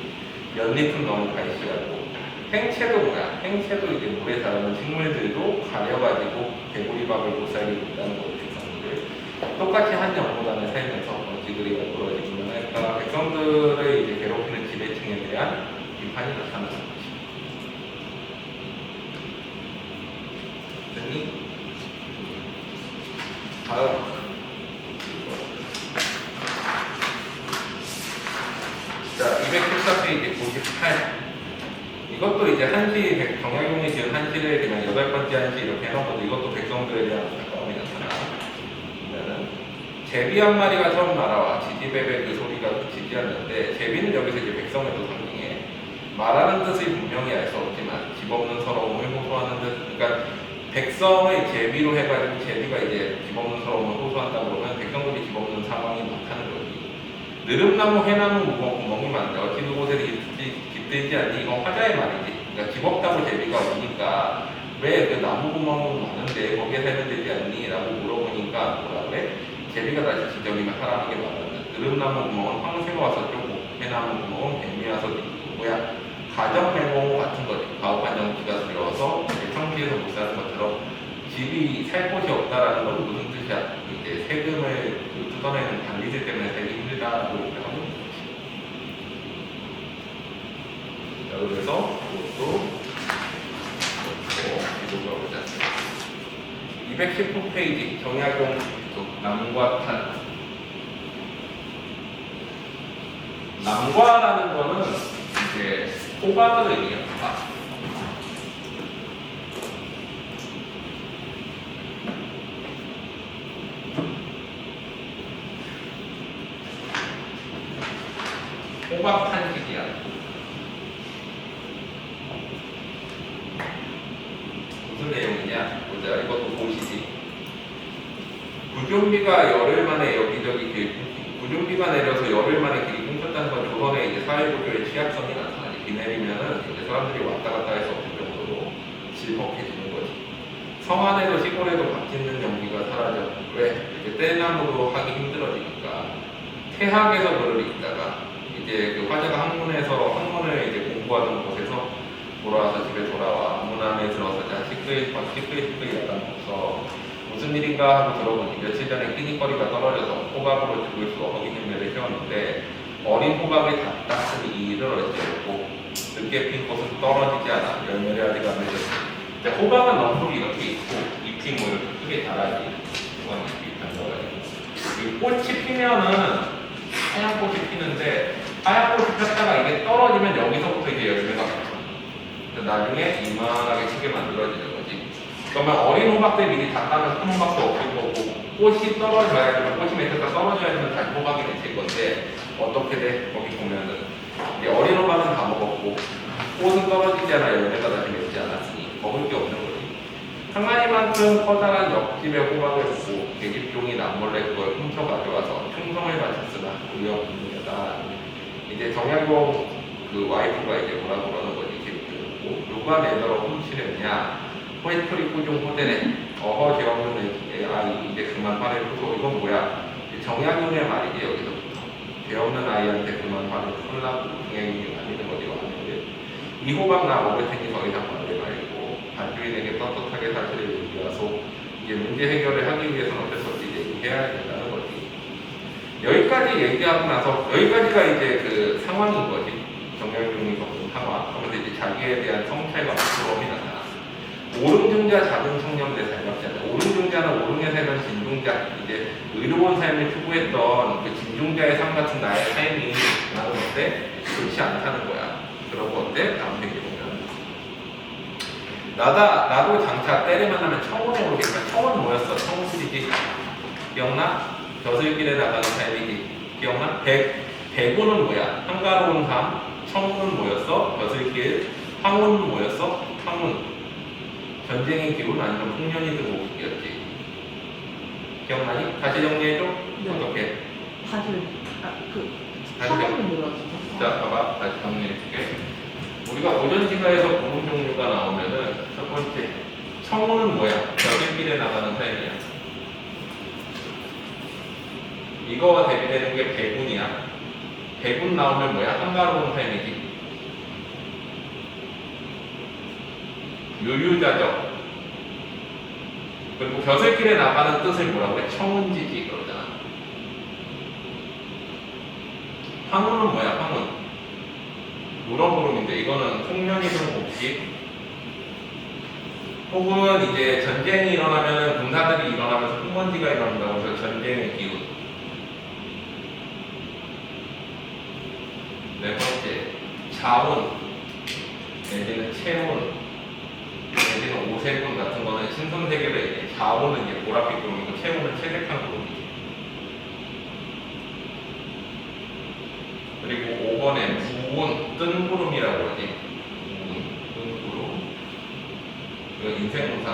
연잎은 너무 갈실하고 행채도 뭐야? 행채도 이제 물에 자라는 식물들도 가려가지고 개구리밥을 못 살리고 있다는 거지. 백성들 똑같이 한 영보단을 살면서 어찌그리가 벌어지기만 할까? 백성들을 이제 괴롭히는 지배층에 대한 비판이 나타나는 거지. 됐니? 다음. 자, 214페이지 98. 이것도 이제 한시, 정약용이 지은 한시를 그냥 8번째 한시 이렇게 해놓고 이것도 백성들에 대한 안타까움이 나타나. 그러면은 제비 한 마리가 처음 날아와 지지배배 그 소리가 그치지 않는데 제비는 여기서 이제 백성을 또 상징해. 말하는 뜻을 분명히 알 수 없지만 집 없는 서러움을 호소하는 듯. 그러니까 백성을 제비로 해가지고 제비가 이제 집 없는 서러움을 호소한다고 그러면 백성들이 집 없는 상황이 많다는 거지. 느릅나무, 해나무, 구멍이 많다. 어찌 그곳에 깃들지 않니? 이건 화자의 말이지. 그러니까 집 없다고 제비가 오니까 왜 그 나무 구멍은 많은데 거기에 살면 되지 않니? 라고 물어보니까 뭐라 그래? 제비가 다시 지적이면 사람에게 말하는 느릅나무 구멍은 황새가 와서 쪼고 해나무 구멍은 뱀이 와서 쪼고 뭐야? 가정맹공 같은 거지. 가옥한정기가 두려워서 평지에서 못 사는 것처럼 집이 살 곳이 없다라는 건 무슨 뜻이야? 이제 세금을 뜯어내는 관리들 때문에 살기 힘들다고 하는 거지. 자, 그래서 이것도 이쪽으로 보자. 219페이지 정약용 남과 탄. 남과라는 거는 이제 호박을 의미해요. 호박. 호박 탄식이야. 무슨 내용이냐? 보자. 이것도 보시지. 구준비가 열흘 만에 여기저기 구준비가 내려서 열흘 만에 길이 끊겼다는 건 조선의 이제 사회구조의 취약성이 나타나지. 비 내리면은 이제 사람들이 왔다 갔다 할 수 없을 정도로 질퍽해지는 거지. 성 안에도 시골에도 밥 짓는 연기가 사라져. 왜? 이제 떼나무로 하기 힘들어지니까 태학에서 글을 읽다가 이제 그 화자가 학문을 이제 공부하던 곳에서 돌아와서 집에 돌아와 문 안에 들어서자 시끌시끌 약간 없어. 무슨 일인가 하고 들어보니 며칠 전에 끼니거리가 떨어져서 호박으로 죽을 수 어긴 열매를 세웠는데 어린 호박이 다 땄으니 이 일을 어찌했고 늦게 핀 꽃은 떨어지지 않아 열매를 아직 안 맺었어. 호박은 넝쿨이 이렇게 있고 잎이 뭐 이렇게 크게 자라지. 이건 잎이 단거가지고 이 꽃이 피면은 하얀 꽃이 피는데 하얀 꽃이 폈다가 이게 떨어지면 여기서부터 이제 열매가 나중에 이만하게 크게 만들어지는 거지. 그러면 어린 호박들 미리 다 따면 큰 호박도 없을 거고 꽃이 떨어져야 되면 꽃이 맺혀서 떨어져야 되면 다시 호박이 맺힐 건데 어떻게 돼? 거기 보면은 이제 어린 호박은 다 먹었고 꽃은 떨어지지 않아 열매가 다시 맺지 않았으니 먹을 게 없는 거지. 한 마리만큼 커다란 옆집에 호박을 보고 계집종이 남몰래 그걸 훔쳐 가져와서 충성을 바쳤으나 의욕입니다. 이제 정약용 그 와이프가 이제 뭐라 그러는 거지. 계집종이고 누가 내더러 훔치려냐? 호이토리 꾸중 호대네. 어허 죄 없는 아이 이제 그만 화를 풀고 이건 뭐야? 정약용의 말이지 여기서부터. 죄 없는 아이한테 그만 화를 풀라고 정약용이 아니는 거지 왔는데 이 호박 나 먹을 테니 더 이상 말하지 말고 반주인에게 떳떳하게 사실을 얘기하소. 이제 문제 해결을 하기 위해서는 어쩔 수 없이 얘기해야 된다는 거지. 여기까지 얘기하고 나서 여기까지가 이제 그 상황인 거지. 정약용이 겪은 상황. 그런데 이제 자기에 대한 성찰과 부러움이 나타나. 오릉중자 작은 청년대 닮았잖아. 오릉중자는 오릉에 살던 진중자, 이제 의로운 삶을 추구했던 그 진중자의 삶 같은 나의 삶이 나는 어때? 좋지 않다는 거야. 그러고 어때? 다음 얘기 보면 나도 장차 때를 만나면 청운에 오르겠지만 청운 뭐였어? 청운이지. 기억나? 벼슬길에 나가는 삶이지. 기억나? 백운은 뭐야? 한가로운 삶. 청운은 뭐였어? 벼슬길. 황운은 뭐였어? 황운. 전쟁의 기운 아니면 풍년이 들어오기였지. 기억나니? 다시 정리해줘? 네. 어떻게? 다시 다시 상황이 뭐라고? 자, 봐봐. 다시 정리해줄게. 우리가 오전 시가에서 부분 종류가 나오면은 첫 번째, 청운은 뭐야? 벼슬길에 나가는 삶이야. 이거와 대비되는 게 백운이야. 백운 나오면 뭐야? 한가로운 삶이지. 유유자적. 그리고 벼슬길에 나가는 뜻을 뭐라고 해? 청운지지 그러잖아. 황운은 뭐야? 황운. 물어보름인데 이거는 풍년이든 곱식. 혹은 이제 전쟁이 일어나면 군사들이 일어나면서 흙먼지가 일어난다고 해서 전쟁의 기운. 네 번째, 자운 내지는 체운 내지는 오세군 같은 거는 신선세계를 얘기해. 자운은 이제 보랏빛 구름이고 체운은 채색한 구름이지. 그리고 5번에 무운, 뜬 구름이라고 하지. 무운, 뜬 구름. 이거 인생우상.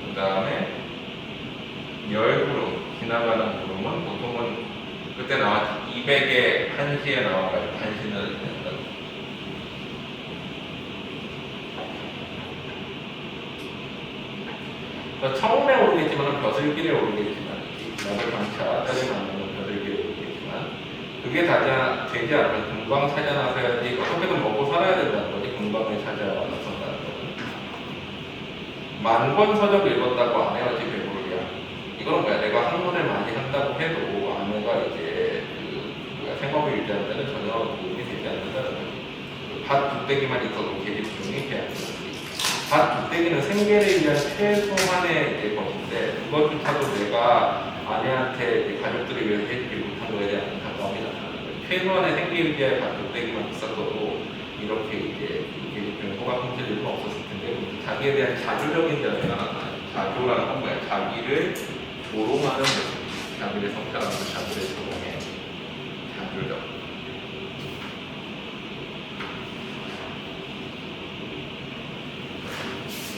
그 다음에 열구름, 지나가는 구름은 보통은 그때 나왔지. 200에 1시에 나와가지고 단신을 된다. 처음에 오르겠지만 벼슬길에 오르겠지만 나를 강차 때를 만나는 벼슬길에 오르겠지만 그게 되지 않으면 금방 찾아 나서야지. 어떻게든 먹고 살아야 된다는 거지. 금방을 찾아 나선다는 거는. 만권 서적 읽었다고 안 해요. 집에 모르게. 이거는 뭐야? 내가 학문을 많이 한다고 해도 아내가 이제 생업을 유지하는 데는 전혀 도움이 되지 않는다는 거지. 밭 두떼기만 있어도 계집종이 돼야 되는 거지. 밭 두떼기는 생계를 위한 최소한의 이제 것인데 그것조차도 내가 아내한테 이제 가족들을 위해서 해주지 못한 거에 대한 안타까움이 나타나는 거예요. 최소한의 생계 유지에 밭 두떼기만 있었어도 이렇게 이제 계집종의 호박 훔칠 일은 없었을 텐데 자기에 대한 자주적인 자세가 나타나요. 자조라는 건 뭐야? 자기를 조롱하는 모습. 자기를 성찰하는 자기를 조롱해. 자주적.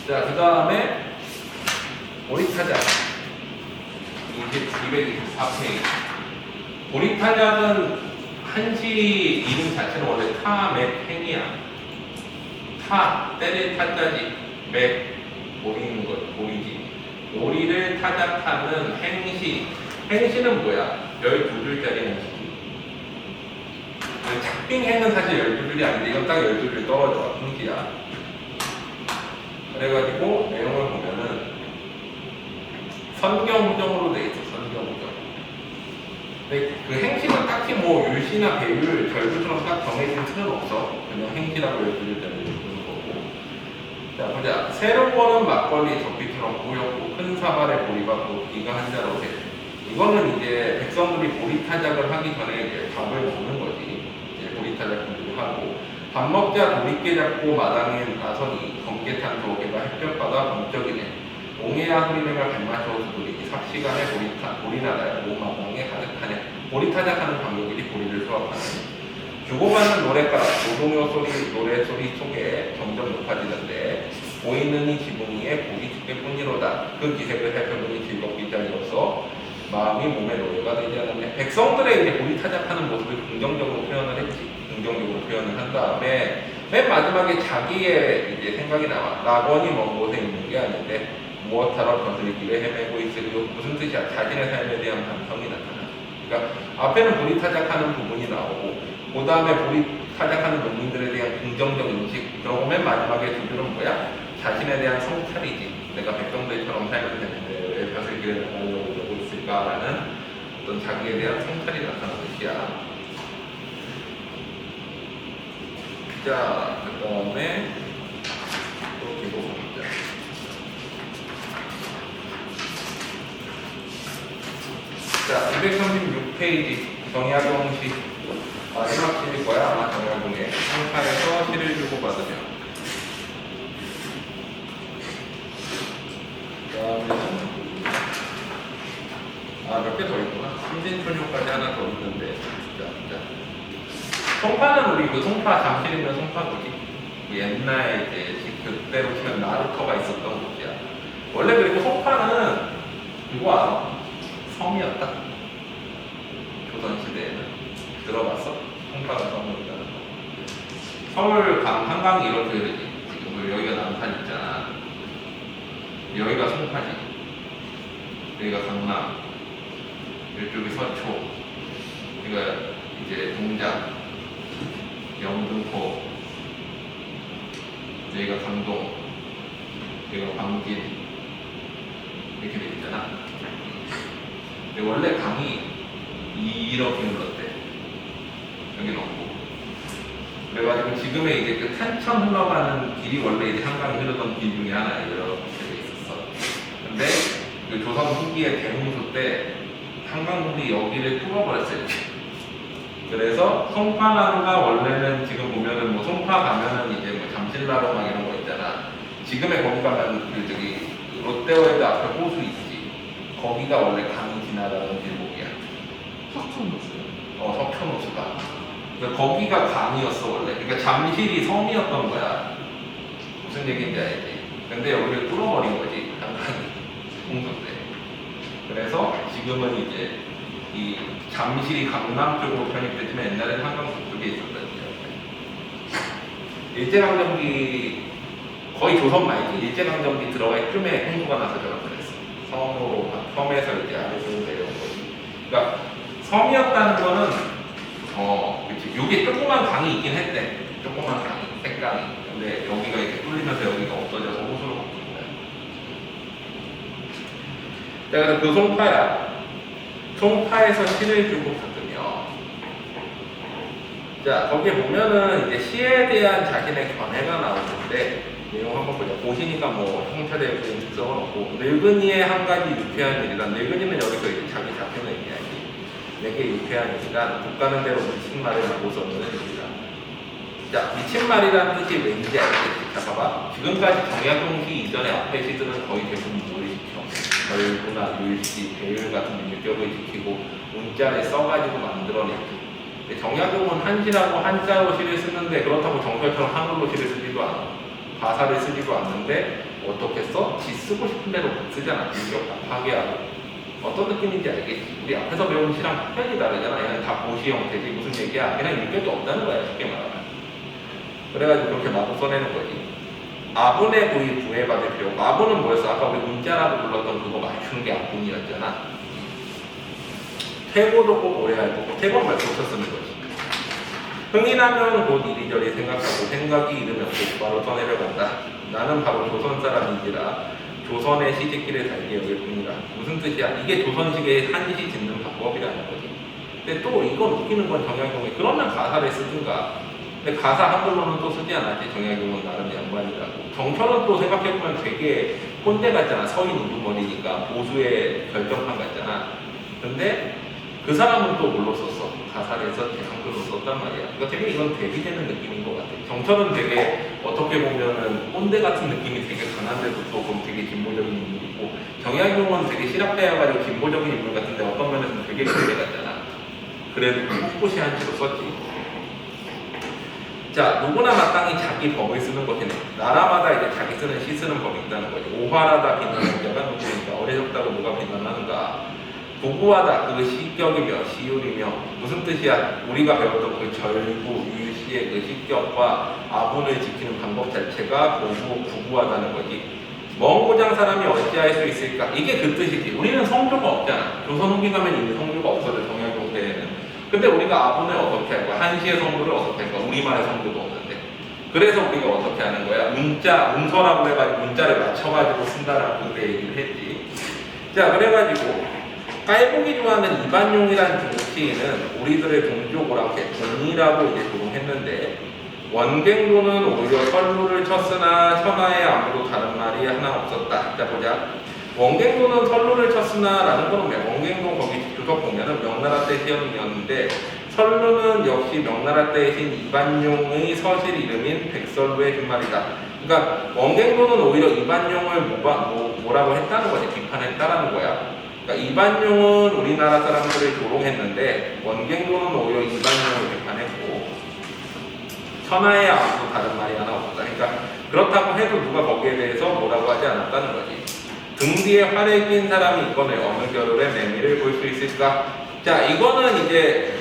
자, 그 다음에 보리타작 224페이지. 보리타작은 한시 이름 자체는 원래 타맥행이야. 타, 때릴 타자지. 맥, 보리는 것, 보리지. 오리를 타작하는 행시. 행시는 뭐야? 12줄짜리 행시지. 작빙행은 사실 12줄이 아닌데 이건 딱 12줄 떨어져. 행시야. 그래가지고 내용을 보면은 선경우정으로 돼 있어. 선경우정. 근데 그 행시가 딱히 뭐 율시나 배율, 절규처럼 딱 정해진 틀은 없어. 그냥 행시라고 12줄짜리 부르는 거고. 자, 보자. 새로운 막걸리 접비처럼 보였고 큰 사발에 보리받고 비가 한자로 돼. 이거는 이제 백성들이 보리타작을 하기 전에 이제 밥을 먹는 거지. 이제 보리타작 준비를 하고 밥 먹자 도리깨 잡고 마당에 나서니 번개탄 조개가 햇볕바다 범적이네. 옹해야 흐리매가 발맞춰 두드리기 삽시간에 보리나라야 모마당에 가득하네. 보리타작하는 관객들이 보리를 수확하네. 주고받는 노랫가락 노동요 소리 노래소리 속에 점점 높아지는데 보이는 이 지붕 위에 보기 축제뿐이로다. 그 기색을 살펴보니 즐겁기 짝이로서 마음이 몸의 노예가 되지 않았네. 백성들의 이제 보리타작하는 모습을 긍정적으로 표현을 했지. 긍정적으로 표현을 한 다음에 맨 마지막에 자기의 이제 생각이 나와. 낙원이 먼 곳에 있는 게 아닌데 무엇하러 거슬길에 헤매고 있으리요. 무슨 뜻이야? 자신의 삶에 대한 감성이 나타나. 그러니까 앞에는 보리타작하는 부분이 나오고 그 다음에 보리타작하는 농민들에 대한 긍정적 인식. 그러고 맨 마지막에 두 줄은 뭐야? 자신에 대한 성찰이지. 내가 백성들처럼 살면 되는데 왜 거슬길에 나가려고 그러고 있을까라는 어떤 자기에 대한 성찰이 나타나는 뜻이야. 자, 그 다음에 또 기록합니다. 자, 236페이지 정약용시 마지막 시일 거야. 아마 정약용에 상파에서 시를 주고받으면. 그 다음에 몇 개 더 있구나. 삼진촌효까지 하나 더 있는데. 자. 송파는 우리 그 송파 잠실 있는 송파구지. 옛날 이제 그때로 치면 나루터가 있었던 곳이야. 원래 그리고 송파는 누구 알아? 섬이었다. 조선시대에는. 들어봤어? 송파가 섬이었다는 거. 서울 강 한강이 이렇게 흐르지. 지금 여기가 남산 있잖아. 여기가 송파지. 여기가 강남. 이쪽이 서초. 여기가 이제 동작. 영등포, 여기가 강동, 여기가 광진 이렇게 돼 있잖아. 근데 원래 강이 이렇게 흘렀대. 여기는 없고. 그래가지고 지금의 이제 그 탄천 흘러가는 길이 원래 이제 한강이 흐르던 길 중에 하나 이렇게 돼 있었어. 근데 그 조선 후기의 대홍수 때 한강물이 여기를 뚫어버렸어요. 그래서 송파나루가 원래는 지금 보면은 뭐 송파 가면은 이제 뭐 잠실나루 막 이런 거 있잖아. 지금의 거기 가면 그 저기 롯데월드 앞에 호수 있지. 거기가 원래 강이 지나가는 길목이야. 석촌호수요? 석촌호수가. 그러니까 거기가 강이었어 원래. 그러니까 잠실이 섬이었던 거야. 무슨 얘기인지 알지? 근데 여기를 뚫어버린 거지 한강이 홍수 때. 그래서 지금은 이제 이 잠실이 강남 쪽으로 편입됐지만 옛날에는 한강 북쪽에 있었다는 거예요. 일제강점기 거의 조선 말기 일제강점기 들어갈 쯤에 홍수가 나서 저렇게 그랬어. 섬에서 이제 아래쪽으로 내려온 거지. 그러니까 섬이었다는 거는 그치. 여기 조그만 강이 있긴 했대. 조그만 강이, 색강이. 근데 여기가 이렇게 뚫리면서 여기가 없어져서 호수로 바뀐 거야. 자, 그래서 그 송파야. 송파에서 시를 주고 받으며, 자, 거기에 보면은 이제 시에 대한 자신의 견해가 나오는데, 내용 한번 보자. 보시니까 뭐, 형태되어 있는 특성은 없고, 늙은이의 한 가지 유쾌한 일이다. 늙은이는 여기서 이제 자기 자신을 얘기하지. 내게 유쾌한 일이다. 국 가는 대로 미친 말을 하고 썼는 일이다. 자, 미친 말이라는 뜻이 왠지 알겠지? 자, 봐봐. 지금까지 정약용시 이전에 앞에 시들은 거의 대부분 뭘 시켜? 결구나 율시, 배율 같은 유격을 지키고 문자를 써가지고 만들어냈지. 근데 정약용은 한시라고 한자로 시를 쓰는데 그렇다고 정설처럼 한글로 시를 쓰지도 않아. 가사를 쓰지도 않는데 어떻게 써? 지 쓰고 싶은 대로 쓰잖아. 유격 다 파괴하고. 어떤 느낌인지 알겠지? 우리 앞에서 배운 시랑 표현이 다르잖아. 얘는 다 고시 형태지. 무슨 얘기야? 그냥 유격이 없다는 거야. 쉽게 말하면. 그래가지고 그렇게 마구 써내는 거지. 아분의 부위 구애받을 필요. 아분은 뭐였어? 아까 우리 문자라고 불렀던 그거 맞추는 게 아분이었잖아. 퇴고도 꼭 오래 할 거고, 퇴고는 말고 쓰는 거지. 흥이 나면 곧 이리저리 생각하고, 생각이 이르면 곧바로 떠내려간다. 나는 바로 조선 사람인지라 조선의 시집길을 달기 여길 뿐이라. 무슨 뜻이야? 이게 조선식의 한시 짓는 방법이라는 거지. 근데 또 이건 웃기는 건 정약용이 그러면 가사를 쓰든가. 근데 가사 한글로는 또 쓰지 않았지. 정약용은 나름 양반이라고. 정철은 또 생각해보면 되게 꼰대 같잖아. 서인 우두머리니까 보수의 결정판 같잖아. 근데 그 사람은 또 뭘로 썼어? 가사에서 대항도로 썼단 말이야. 그러니까 되게 이건 대비되는 느낌인 것 같아. 정철은 되게 어떻게 보면은 꼰대 같은 느낌이 되게 강한데도 조금 되게 진보적인 인물이고, 정약용은 되게 실학대여가지고 진보적인 인물 같은데 어떤 면에서는 되게 꼰대 같잖아. 그래도 꿋꿋이 한 치로 썼지. 자, 누구나 마땅히 자기 법을 쓰는 것이네. 나라마다 이제 자기 쓰는 시 쓰는 법이 있다는 거지. 오화라다 비난하는 자가 누구니까 어리석다고 누가 비난하는가. 부구하다 그 시격이며 시율이며 무슨 뜻이야? 우리가 배웠던 그 절구 유시의 그 시격과 아분을 지키는 방법 자체가 부구하다는 거지. 먼 고장 사람이 어찌할 수 있을까? 이게 그 뜻이지. 우리는 성조가 없잖아. 조선 후기 가면 이미 성조가 없어져. 정약용 때에는. 근데 우리가 아분을 어떻게 할 거야? 한시의 성조를 어떻게 할 거야? 우리말의 성조도 없는데. 그래서 우리가 어떻게 하는 거야? 문서라고 해가지고 문자를 맞춰가지고 쓴다라고 그때 얘기를 했지. 자, 그래가지고 깔보기 좋아하는 이반용이라는 정치인은 우리들의 동족 오랑캐 동이라고 이제 조롱했는데, 원갱도는 오히려 선루를 쳤으나 천하에 아무도 다른 말이 하나 없었다. 자, 보자. 원갱도는 선루를 쳤으나라는 거는 왜? 원갱도 거기 주석 보면은 명나라 때 시험이었는데, 선루는 역시 명나라 때의 신 이반용의 서실 이름인 백설루의 뒷말이다. 그러니까 원갱도는 오히려 이반용을 뭐라고 했다는 거지. 비판했다라는 거야. 그러니까 이반용은 우리나라 사람들을 조롱했는데 원갱도는 오히려 이반용을 비판했고, 천하에 아무도 다른 말이 하나 없다. 그러니까 그렇다고 해도 누가 거기에 대해서 뭐라고 하지 않았다는 거지. 등 뒤에 활을 낀 사람이 이거는 어느 겨울의 매미를 볼 수 있을까? 자, 이거는 이제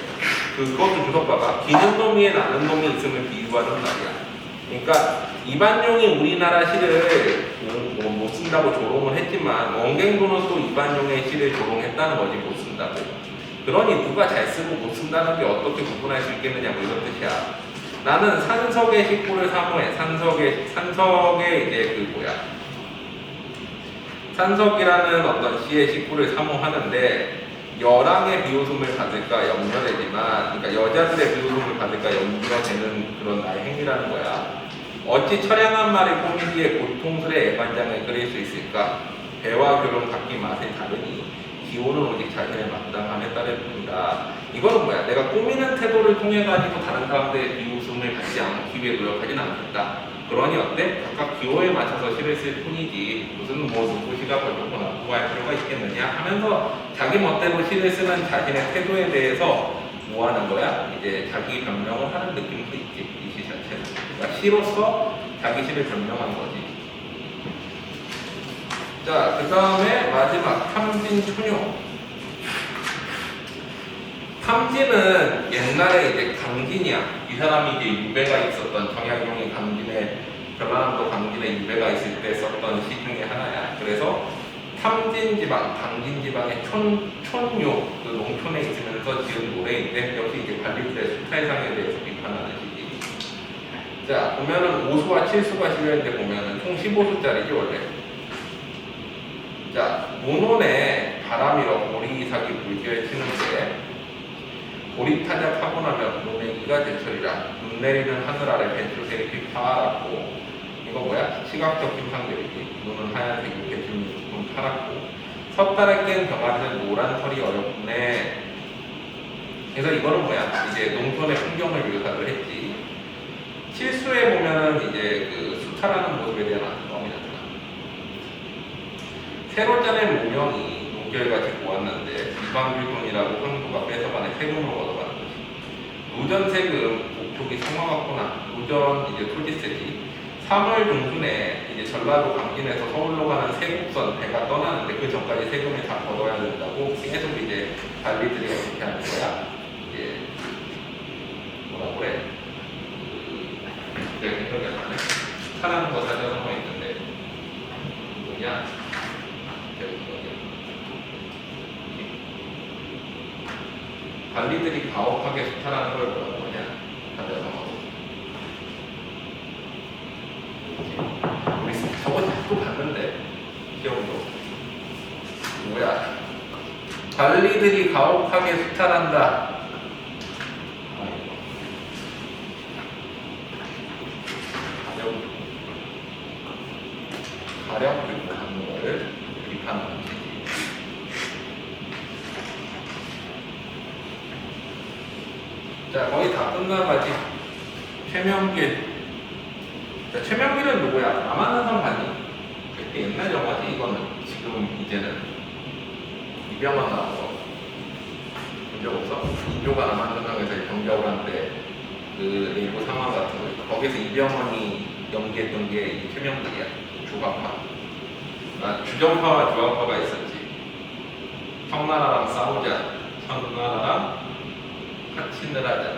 그것도 주석 봐봐. 기는 놈이에 나는 놈이 있음을 비유하는 말이야. 그러니까 이반용이 우리나라 시를 못 쓴다고 조롱을 했지만 원갱도는 또 이반용의 시를 조롱했다는 거지. 못 쓴다고. 그러니 누가 잘 쓰고 못 쓴다는 게 어떻게 구분할 수 있겠느냐, 뭐 이런 뜻이야. 나는 산석의 식구를 사모해. 산석의 이제 산석이라는 어떤 시의 식구를 사모하는데, 여랑의 비웃음을 받을까 염려되지만, 그러니까 여자들의 비웃음을 받을까 염려되는 그런 나의 행위라는 거야. 어찌 처량한 말을 꾸미기에 고통스레 애반장을 그릴 수 있을까? 배와 결혼 각기 맛이 다르니 기호는 오직 자신의 마땅함에 따를 뿐이다. 이거는 뭐야? 내가 꾸미는 태도를 통해 가지고 다른 사람들의 비웃음을 받지 않기 위해 노력하진 않겠다. 그러니 어때? 각각 기호에 맞춰서 시를 쓸 뿐이지 무슨 누구 시가 벌고 나쁘고 할 필요가 있겠느냐 하면서 자기 멋대로 시를 쓰는 자신의 태도에 대해서 뭐 하는 거야? 이제 자기 변명을 하는 느낌도 있지, 이 시 자체는. 그러니까 시로서 자기 시를 변명한 거지. 자, 그 다음에 마지막 탐진초뇨. 탐진은 옛날에 이제 강진이야. 이 사람이 이제 유배가 있었던, 정약용이 강진에, 전라남도 강진에 유배가 있을 때 썼던 시 중에 하나야. 그래서 탐진지방, 강진지방의 촌요, 그 농촌에 있으면서 지은 노래인데, 역시 이제 관리들의 수탈상에 대해서 비판하는 시지. 자, 보면은 5수와 7수가 실려있는데 보면은 총 15수짜리지, 원래. 자, 문혼에 바람이러 보리이삭이 물결 치는데, 보리타작 하고 나면 눈내기가 제철이라. 눈 내리는 하늘 아래 배추색이 파랗고, 이거 뭐야? 시각적 심상들이지. 눈은 하얀색이고 배추는 조금 파랗고, 섣달에 깬 병아리는 노란 털이 어렵네. 그래서 이거는 뭐야? 이제 농촌의 풍경을 묘사를 했지. 실수에 보면은 이제 그 수탈하는 모습에 대한 안정감이 나타나. 새로 짜낸 모명이 눈결같이 보았는데 이방규돈이라고 황부가 뺏어가는 세금을 얻어가는 거지. 누전세금, 목표기 성화 같구나. 누전 이제 토지세지. 3월 중순에 이제 전라도 강진에서 서울로 가는 세국선 배가 떠나는데 그 전까지 세금을 다 걷어야 된다고 계속 이제 관리들이 어떻게 하는 거야? 이제 뭐라고 그래? 생각이 안 나네. 사라는 거 사전에 뭐 있는데 뭐냐? 관리들이 가혹하게 수탈하는 걸 뭐라고 하냐? 사전에 우리 저거 자꾸 봤는데 시험도 뭐야? 관리들이 가혹하게 수탈한다. 가령 그리고 하는 거를 비판하는 거지. 자, 거의 다 끝나가지. 최명길. 자, 최명길은 누구야? 남한산성 봤니? 그때 옛날 영화지, 이거는. 지금 이제는. 이병헌 나온 거. 본 적 없어? 인조가 남한산성에서 경작을 하는데, 그 내부 상황 같은 거. 거기서 이병헌이 연기했던 게 이 최명길이야. 주광파. 아, 주정파와 주광파가 있었지. 청나라랑 싸우자. 청나라랑 같이 늘하자.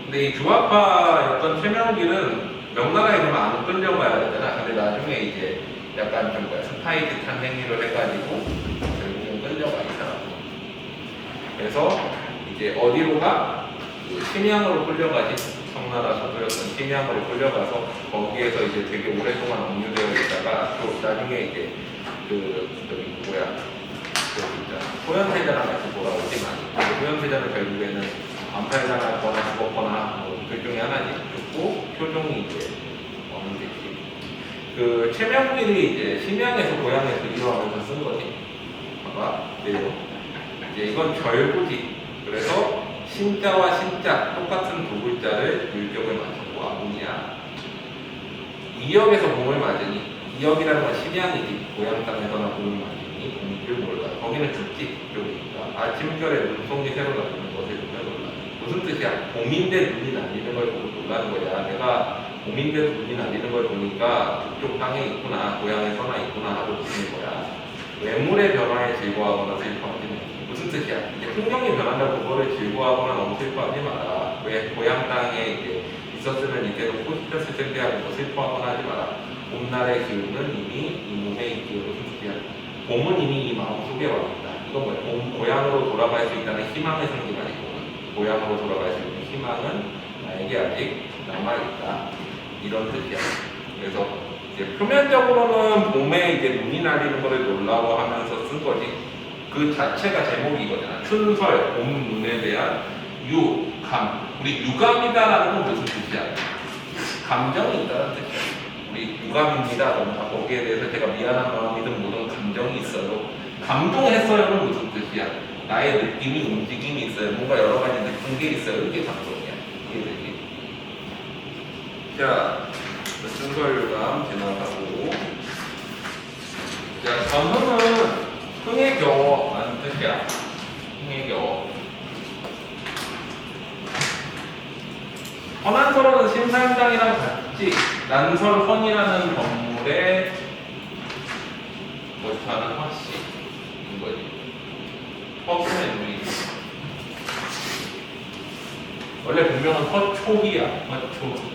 근데 이 주화파였던 최명길은 명나라에 그러면 안 끌려가야 되잖아. 근데 나중에 이제 약간 좀 뭐야 스파이 듯한 행위를 해가지고 결국은 끌려가 이 사람. 그래서 이제 어디로 가? 그 심양으로 끌려가지. 청나라 서도였던 심양으로 끌려가서 거기에서 이제 되게 오랫동안 억류되어 있다가 또 나중에 이제 그 저기 뭐야 소현세자랑 같이 돌아오지만 소현세자는 결국에는 암살당하거나 죽었거나 뭐둘 중에 하나지. 죽고 효종이 이제 왕되지. 그 최명길이 이제 심양에서 고향에 그리워하면서 쓴 거지. 봐봐 내용. 이제 이건 절구지. 그래서 신자와 신자 똑같은 두 글자를 율격을 맞추고 아군이야. 이역에서 공을 맞으니 이역이라는 건 심양이지. 고향 땅에서나 공을 맞으니 공길 몰라. 거기는 죽지 쪽이니까. 아침결에 눈송이 새로 나는 것을 보면 놀라. 무슨 뜻이야? 봄인데 눈이 날리는 걸 보고 놀라는 거야. 내가 봄인데 눈이 날리는 걸 보니까 그쪽 땅에 있구나, 고향에 서나 있구나 하고 느끼는 거야. 외물의 변화에 즐거워하거나 슬퍼하지 마. 무슨 뜻이야? 이제 풍경이 변한다고 그거를 즐거워하거나 너무 슬퍼하지 마라. 왜 고향 땅에 이제 있었으면 이제도 꽃이 폈을 텐데 하고 슬퍼하거나 하지 마라. 봄날의 기운은 이미 이 몸에 있기에 무슨 뜻이야? 봄은 이미 이 마음 속에 와 있다. 이건 뭐야? 봄 고향으로 돌아갈 수 있다는 희망의 상징 아니고 고향으로 돌아갈 수 있는 희망은 나에게 아직 남아있다. 이런 뜻이야. 그래서 이제 표면적으로는 봄에 이제 눈이 날리는 거를 놀라워하면서 쓴 거지. 그 자체가 제목이 이거잖아. 춘설, 봄 눈에 대한 유감. 우리 유감이다라는 건 무슨 뜻이야? 감정이 있다는 뜻이야. 우리 유감입니다. 거기에 대해서 제가 미안한 마음이든 뭐든 감정이 있어요. 감동했어요는 무슨 뜻이야? 나의 느낌이 움직임이 있어요. 뭔가 여러 가지 느낀 게 있어요. 이게 감동이야. 이게 되지. 자, 춘설유감 지나가고. 자, 전후는 흥에 겨워라는 뜻이야. 흥에 겨워. 헌안서로는 심사임당이랑 같이 난설헌이라는 건물에 못하는 허씨인 거지. 허수의 눈이. 원래 분명은 허초희야. 허초.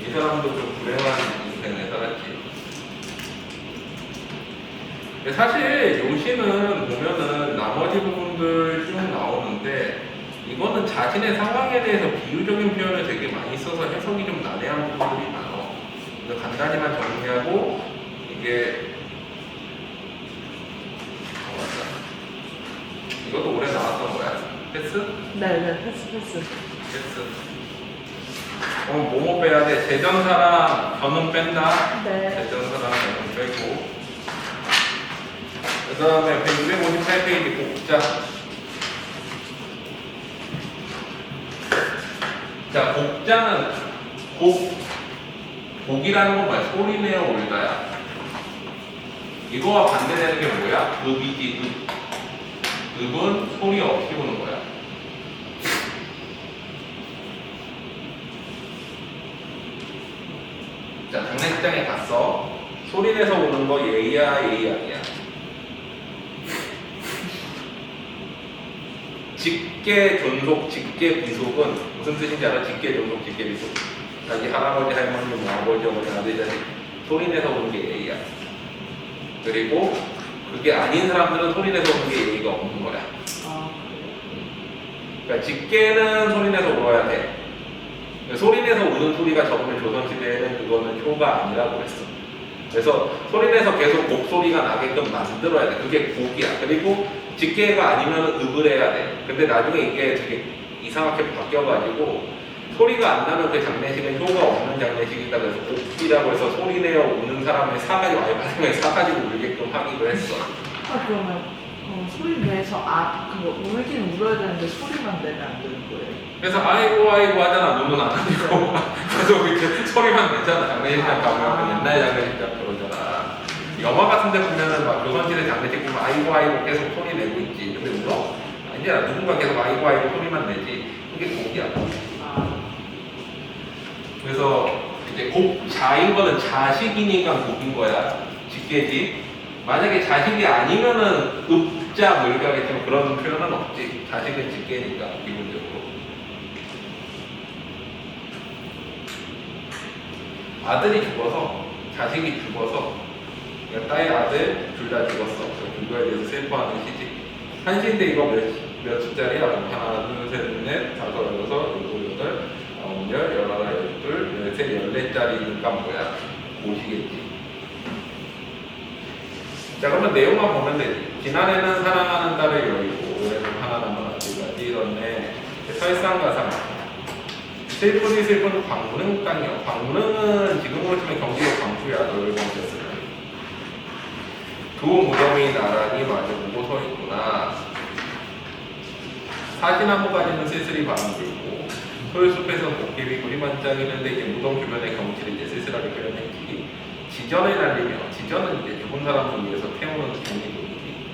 이 사람도 좀 불행한 인생을 살았지. 사실 요시는 보면은 나머지 부분들 쭉 나오는데 이거는 자신의 상황에 대해서 비유적인 표현을 되게 많이 써서 해석이 좀 난해한 부분들이 많아. 그래서 간단히만 정리하고 이게 이것도 올해 나왔던 거야. 패스? 네네, 패스. 패스. 뭐뭐 빼야 돼? 대전사랑 변은 뺀다. 네. 대전사랑 변은 빼고. 그 다음에 258페이지 곡자. 자, 곡자는 곡이라는 건 뭐야? 소리내어 울다야. 이거와 반대되는 게 뭐야? 읍이지, 읍. 읍은 소리 없이 우는 거야. 자, 장례식장에 갔어. 소리내서 우는 거 예의야, 예의 아니야? 직계 존속, 직계 비속은 무슨 뜻인지 알아? 직계 존속, 직계 비속. 자기 할아버지, 할머니, 뭐 아버지, 어머니, 아들, 자식 소리내서 우는 게 예의야. 그리고 그게 아닌 사람들은 소리내서 우는 게 예의가 없는 거야. 그러니까 직계는 소리내서 울어야 돼. 소리내서 우는 소리가 적으면 조선시대에는 그거는 효가 아니라고 그랬어. 그래서 소리내서 계속 목소리가 나게끔 만들어야 돼. 그게 곡이야. 그리고 직계가 아니면 읍을 해야 돼. 근데 나중에 이게 되게 이상하게 바뀌어가지고 소리가 안 나는 그 장례식은 효가 없는 장례식이다. 그래서 곡이라고 해서 소리내어 우는 사람의 사가지고 아예 발음에 사가지고 울게끔 하기도 했어. 그러면 소리 내서 그거 울기는 울어야 되는데 소리만 내면 안 되는 거예요. 그래서 아이고 아이고 하잖아. 눈은 안 하고 계속 이렇게 소리만 내잖아. 장례식장 가면 옛날 장례식장 그러잖아. 영화 같은 데 보면은 막 조선시대 장례식 보면 아이고 아이고 계속 소리 내고 있지. 근데 울어? 아니야. 누군가 계속 아이고 아이고 소리만 내지. 그게 곡이야. 그래서 이제 곡 자인 거는 자식이니까 곡인 거야. 직계지. 만약에 자식이 아니면은 읍자 뭐 이렇게 하겠지만 그런 표현은 없지. 자식은 직계니까 기본적으로. 아들이 죽어서 자식이 죽어서 그러니까 딸 아들 둘 다 죽었어. 그거에 대해서 슬퍼하는 시집. 한시인데 이거 몇 숫자리야? 하나 둘셋넷 다섯 여섯 일곱 여덟 아홉 열 열하나 열둘 열셋 열넷짜리니까 뭐야? 고시겠지. 자 그러면 내용만 보면 되지. 지난해는 사랑하는 딸을 여의고 올해는 하나 남은 아들까지 이런데 설상가상 슬프디 슬픈 광릉 땅이요. 광릉은 지금으로 치면 경기도 광주야. 너를 보셨으면 두 무덤이 나란히 마주보고 서 있구나. 사시나무까지는 쓸쓸히 바람 불고 솔숲에서 목길이 구리 반짝이는데 이제 무덤 주변의 경치를 이제 쓸쓸하게 표현했지. 지전을 날리며 지전은 이제 죽은 사람을 위해서 태우는 종이돌이지.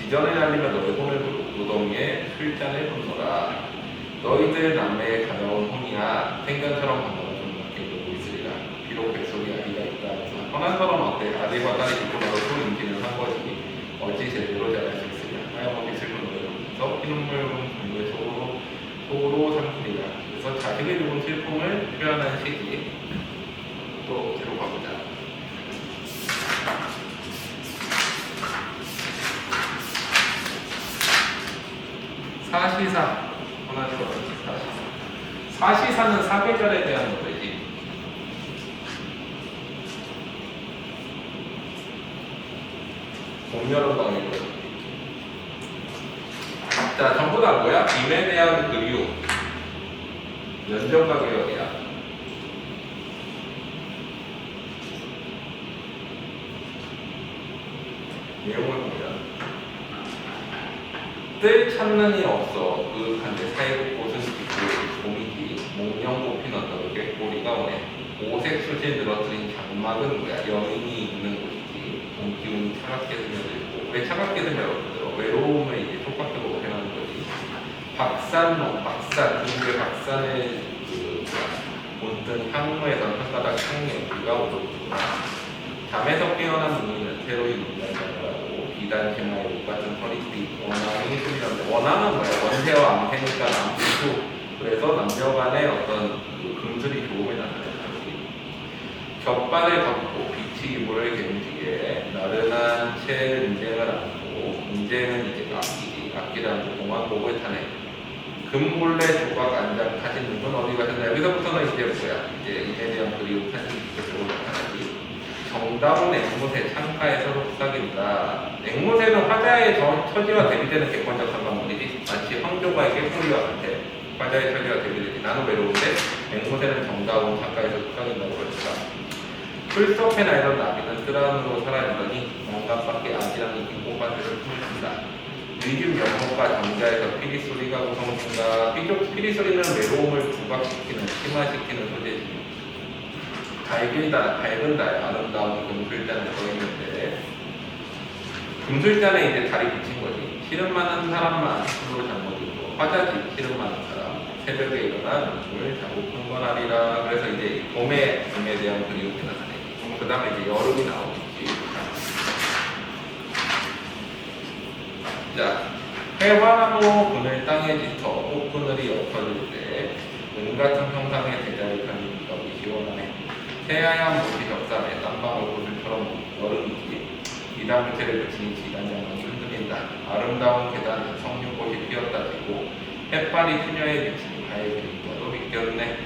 지전을 날리며 너의 손을 무덤 위에 술잔을 붓노라. 너희들 남매의 가져온 혼이야. 생견처럼 반가워 존맛게 놀고 있으리라. 비록 뱃속에 아이가 있다 해서 편한 사람 어때? 아들과 딸이 죽고 나서 또 임신을 한 거지. 어찌 제대로 잘할 수 있으랴. 하염없이 슬픈 노래를 부르면서 피눈물 흐른 분노의 속으로 삼키리라. 그래서 자식의 죽은 슬픔을 표현한 시기. 또 뒤로 가보자. 사시사 하나 더 사시사는 사계절에 대한 노래지. 봄, 여름, 가을. 자 전부 다 뭐야? 빔에 대한 그리움, 연정과 개혁이야. 내용을 보면 뜰 찾는 이 없어 그윽한데 사이로 꽃은 피고 봄이지 목련 꽃핀 언덕에 꼬리가 오네. 오색 수질 늘어뜨린 장막은 뭐야? 여인이 있는 곳이지. 봄 기운이 차갑게 스며들고 왜 차갑게 스며들어? 외로움을 이제 촉각적으로 표현하는 거지. 박산농 박산 중국의 박산의 본뜬 향로에서 한 가닥 향내 비가 오더구나. 잠에서 깨어난 눈이는 새로이 눈달달하고 비단 개마의 옷 같은 허리띠 원앙이 소리는데 원앙은 뭐야? 원세와 암세니까 남수. 그래서 남녀간의 어떤 금술이 좋음을 나타내는 거지. 겹발을 걷고 빛이 이불을 개무지게 나른한 채 은쟁을 안고 은쟁은 이제 악기지. 악기라는 공화곡을 타네. 금몰래 조각 안장 타진 눈은 어디 가셨나? 여기서부터는 이제 뭐야? 이제 이에 대한 그리움 타진 쪽으로 나타나지. 정다운 앵무새 창가에서 속삭인다. 앵무새는 화자의 처지와 대비되는 객관적 상관문이지. 마치 황조가의 깨꼬리와 같아. 화자의 처지와 대비되지. 나는 외로운데 앵무새는 정다운 창가에서 속삭인다고 그랬다. 풀숲에 날던 나비는 뜰 안으로 사라지더니 난간밖에 아지랑 익힌 꽃밭에서 숨을 쉰다. 위균 연못과 정자에서 피리 소리가 구성된다. 피리 소리는 외로움을 부각시키는, 심화시키는 소재지. 밝은 달, 아름다운 금술잔에 서 있는데 금술잔에 이제 달이 비친 거지. 시름 많은 사람만 스스로 잘못 읽고 화자지. 시름 많은 사람 새벽에 일어나 눈을 자고 흥건하리라. 그래서 이제 봄에 대한 그리움이 나타내지. 그 다음에 이제 여름이 나오겠지. 자, 해화나무 그늘 땅에 짙어 꽃그늘이 엎어질 때 은같은 형상의 대자리 펴는 비가 오기 시원하네. 새하얀 못이 겹삼에 땀방울 고슬처럼 여름이지. 이단 무채를 그치니 지단장만이 흔들린다. 아름다운 계단 석류꽃이 피었다 지고 햇발이 그녀의 비치니 가의 그림자도 믿겼네.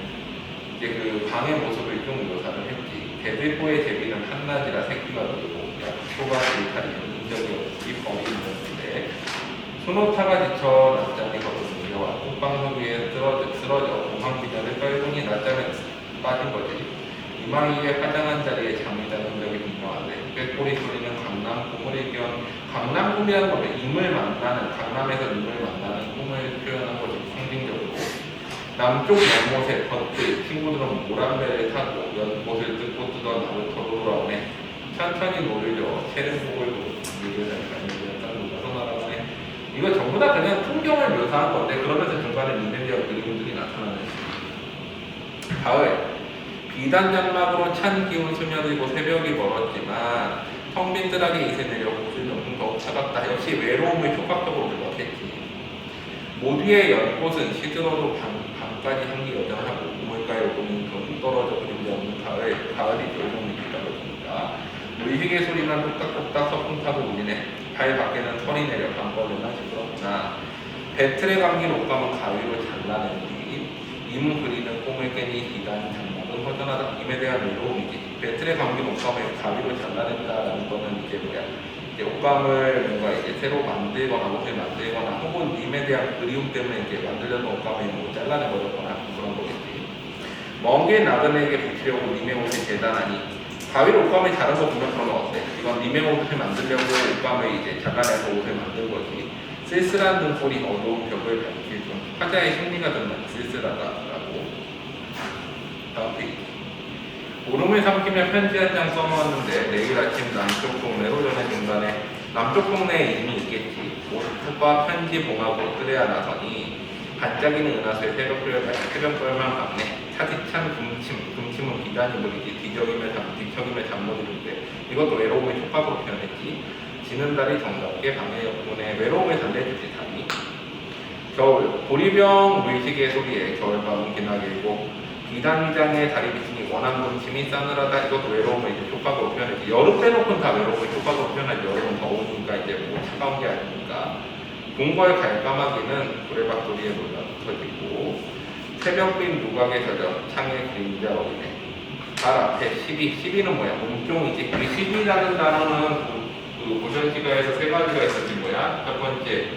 이제 그 방의 모습을 좀 묘사를 했지. 대들보의 제비는 한낮이라 새끼가 놀고 약초가 불탈이 있는 적이 없이 뻥이 있는데 수노타가 지쳐 낮잠이 거듭들어와 꽃방석 위에 쓰러져 공항비녀를 떨군이 낮잠에 빠진 거지. 이마위에 화장한 자리에 잠이 자는 적이 분명한데 꾀꼬리 소리는 강남 꿈을 의견 강남 꿈이라는 거는 임을 만나는 강남에서 임을 만나는 꿈을 표현한 거지 상징적으로 남쪽 연못에 번뜩 친구들은 모란배를 타고 연못을 뜯고 뜯어 나루터로 돌아오네 천천히 노르려 체르복을 노르려 이거 전부 다 그냥 풍경을 묘사한 건데 그러면서 중간에 미네리아 그림들이 나타나는 가을 비단 장막으로 찬 기운 스며들고 새벽이 멀었지만 성빈들에게 이세 내려 목소리 너무 더욱 차갑다. 역시 외로움을 촉각적으로 들었겠지. 모두의 연꽃은 시들어도 밤까지 향기 여전하고 우물가에 오르는 동 떨어져 그림자 없는 가을이 조용히 있다고 보니까 우리 희게 소리만 뚝딱뚝딱 서풍 타고 울리네. 발 밖에는 털이 내려 밤벌레나 시끄럽구나. 배틀의 감긴 옷감은 가위로 잘라낸 뒤 임 그리는 꿈을 깨니 기단 장막은 허전하다. 임에 대한 외로움이지. 배틀의 감긴 옷감을 가위로 잘라낸다라는 거는 이제 뭐야? 이제 옷감을 뭔가 이제 새로 만들거나 옷을 만들거나 혹은 임에 대한 그리움 때문에 이제 만들려던 옷감을 뭐 잘라내 버렸거나 그런 거겠지. 먼 길 나그네에게 붙이려고 님의 옷을 재단하니 가위로 옷감을 자른 거 보면 그러면 어때? 이건 님의 옷을 만들려고 옷감을 이제 잘라내서 옷을 만든 거지. 쓸쓸한 등골이 어두운 벽을 밝힐 중 화자의 심리가 듣는 쓸쓸하다라고. 다음 페이지. 울음을 삼키며 편지 한 장 써놓았는데 내일 아침 남쪽 동네로 전해 중간에 남쪽 동네에 이미 있겠지. 옷과 편지 봉하고 뜰에야 나서니 반짝이는 은하수의 새벽별만 같네. 차디찬 금침은 비단이 물이지. 뒤척이며 잠 못 이룬데 이것도 외로움을 촉각으로 표현했지. 지는 달이 정답게 방해 덕분에 외로움을 달래주지 달이. 겨울 보리병 물시계 소리에 겨울밤은 기나길고 비단 위장에 다리 비치니 원한 금침이 싸늘하다. 이것도 외로움을 이제 촉각으로 표현했지. 여름 빼놓고는 다 외로움을 촉각으로 표현하지. 여름은 더우니까 이제 뭐 차가운 게 아니니까. 궁궐 갈까마귀는 고래박돌이에 놀라 붙어지고 새벽빛 누각에 젖어 창에 그림자 어리네. 발 앞에 12는 뭐야? 몸종이지. 이 12라는 단어는 그 고전시가에서 세 가지가 있었지 뭐야? 첫 번째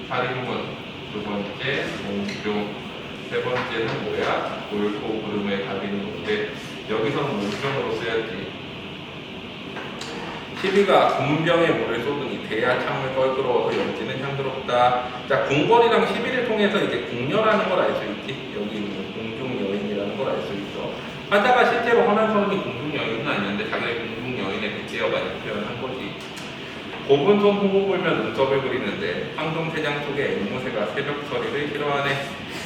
살인문, 두 번째 몸종, 세 번째는 뭐야? 옳고 그름에 가리는 건데 여기서는 몸종으로 쓰였지. 12가 군병에 물을 쏟으니 대야 창을 껄끄러워서 연지는 향기롭다. 자, 궁궐이랑 12를 통해서 이제 궁녀라는 걸 알 수 있지. 여기 있는 궁중 여인이라는 걸 알 수 있어. 화자가 실제로 허난성이 궁중 여인은 아니었는데 자기의 궁중 여인의 백제여가지고 표현한 거지. 고분손 호흡 불며 눈썹을 그리는데 황동세장 속의 앵무새가 새벽서리를 싫어하네.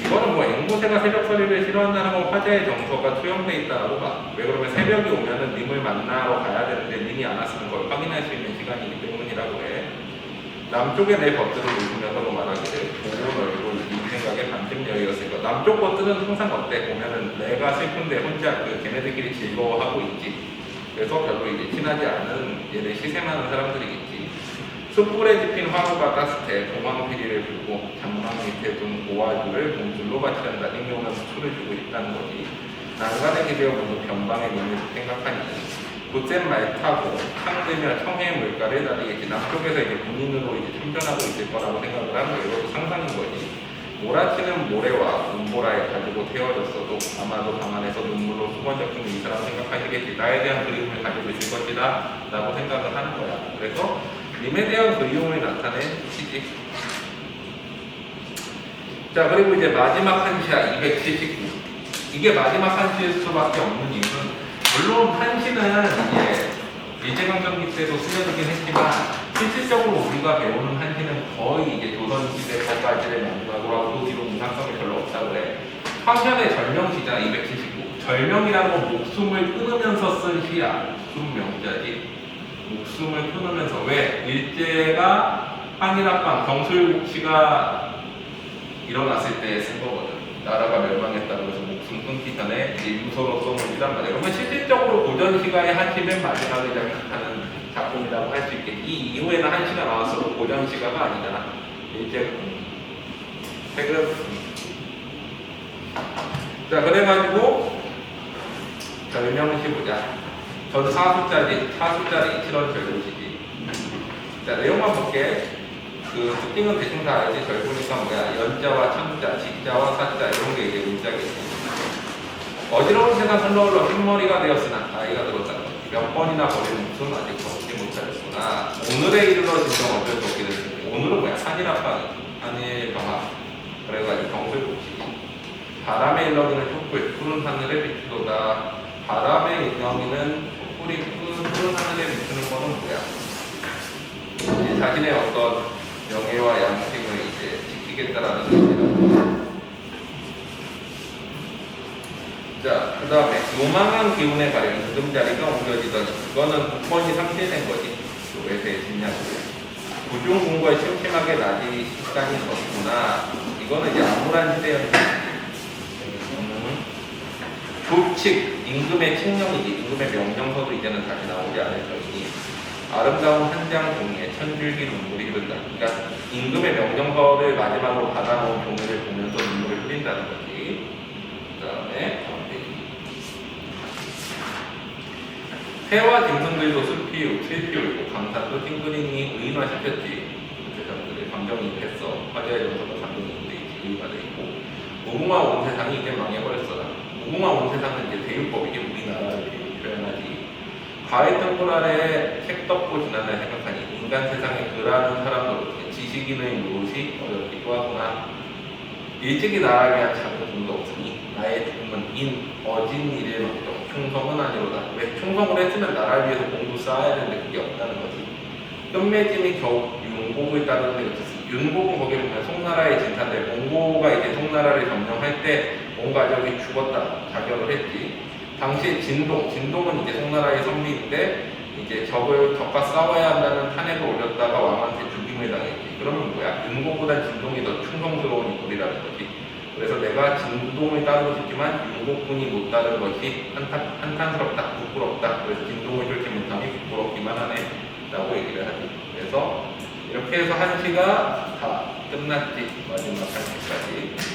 이거는 뭐 앵무새가 새벽서리를 싫어한다는 건 화자의 정서가 투영돼 있다라고 봐. 왜 그러면 새벽이 오면은 님을 만나러 가야 되는데 님이 안 왔으면 그걸 확인할 수 있는 시간이기 때문이라고 해. 남쪽에 내 것들을 읽으면서도 말하기를 보고 얼굴 님 생각에 반쯤 여유였을 거. 남쪽 것들은 항상 어때? 보면은 내가 슬픈데 혼자 걔네들끼리 즐거워하고 있지. 그래서 별로 이제 친하지 않은 얘를 시샘하는 사람들이겠지. 숯불에 집힌 화로가 따뜻해 동황피리를 불고 장막 밑에 둔 고화주를 몸줄로 바치란다. 님이 오면 술을 주고 있다는 거지. 난간에 기대어 모두 변방의 님을 생각하니 곧센 말 타고 창들며 청해 물가를 다니겠지. 남쪽에서 이제 군인으로 이제 참전하고 있을 거라고 생각을 하는 거. 이것도 상상인 거지. 몰아치는 모래와 눈보라에 가지고 태워졌어도 아마도 방 안에서 눈물로 수건적인 이 사람 생각하시겠지. 나에 대한 그리움을 가지고 있을 것이다 라고 생각을 하는 거야. 그래서 님에 대한 그리움을 나타낸 시지. 자, 그리고 이제 마지막 한시야 279. 이게 마지막 한시일 수밖에 없는 이유는 물론 한시는 이제 일제강점기 때도 쓰여지긴 했지만 실질적으로 우리가 배우는 한시는 거의 이제 조선시대 것까지를 마지막으로 하고 그 뒤로 문학성이 별로 없다고 그래. 황현의 절명시잖아 279. 절명이라고 목숨을 끊으면서 쓴 시야. 목숨 명자지. 목숨을 끊으면서 왜? 일제가 한일합방 경술국시가 일어났을 때 쓴 거거든. 나라가 멸망했다고 해서 목숨 끊기 전에 유서로 써놓으란 말이야. 그러면 실질적으로 고전시가의 한시맨 마지막을 장식하는 작품이라고 할 수 있겠지. 이 이후에는 한시가 나왔어도 고전시가가 아니잖아. 일제 세금. 자, 그래가지고 절명시 보자. 전 사수짜리 7원 절구시기. 자, 내용만 볼게. 그 특징은 대충 다 알지. 절구니까 뭐야? 연자와 참자, 직자와 사자 이런 게 이제 문자겠지. 어지러운 세상 흘러흘러 흰머리가 되었으나 나이가 들었다는 것이 몇 번이나 버린 목숨 아직 걷지 못하였구나. 오늘에 이르러 진정 어쩔 수 없게 됐으니 오늘은 뭐야? 한일합방, 한일방학. 그래가지고 경술 복식. 바람에 일렁이는 촛불, 푸른 하늘에 비추도다. 바람에 일렁이는 촛불이 푸른 하늘에 비추는 거는 뭐야? 이제 자신의 어떤 명예와 양심을 이제 지키겠다라는 의지라고. 자, 그 다음에 요망한 기운에 가려 임금자리가 옮겨지더니 이거는 국권이 상실된 거지. 외세의 진양이고요. 구중궁궐 침침하게 낮이 시간이 졌구나. 이거는 이제 암울한 시대였는데 조칙, 임금의 칙령이지. 임금의 명령서도 이제는 다시 나오지 않을 터이니 아름다운 한 장 종이에 천줄기 눈물이 흐른다. 그러니까 임금의 명령서를 마지막으로 받아놓은 종이를 보면서 눈물을 흘린다는 거지. 그 다음에 새와 짐승들도 숲이 슬피울고 강산도 찡그리니 의인화시켰지. 세상들의 감정이입했어. 화제의 정서가 감정이입돼 있지. 의인화돼 있고 무궁화 온 세상이 이제 망해버렸어. 무궁화 온 세상은 이제 대유법이지. 우리나라를 표현하지. 가했던 꼴 아래 책 덮고 지난날 생각하니 인간 세상에 글하는 사람도 지식인의 노릇이 어렵기도 하구나. 일찍이 나아가게 한 작은 돈도 없으니 나의 죽음은 어진 일일 망정 충성은 아니로다. 왜 충성을 했으면 나라를 위해서 공부 쌓아야 되는데 그게 없다는 거지. 끝맺음이 겨우 윤곡을 따르는 데 그쳤으니 윤곡은 거기 보면 송나라의 진사인데 몽고가 이제 송나라를 점령할 때 온 가족이 죽었다 자결을 했지. 당시 진동은 이제 송나라의 선비인데 이제 적과 싸워야 한다는 탄핵을 올렸다가 왕한테 죽임을 당했지. 그러면 뭐야? 윤곡보다 진동이 더 충성스러운 인물이라는 거지. 그래서 내가 진동을 따르고 싶지만 윤곡군이 못 따른 것이 한탄스럽다, 부끄럽다. 그래서 진동을 쫓지 못함이 부끄럽기만 하네 라고 얘기를 하지. 그래서 이렇게 해서 한시가 다 끝났지. 마지막 한시까지.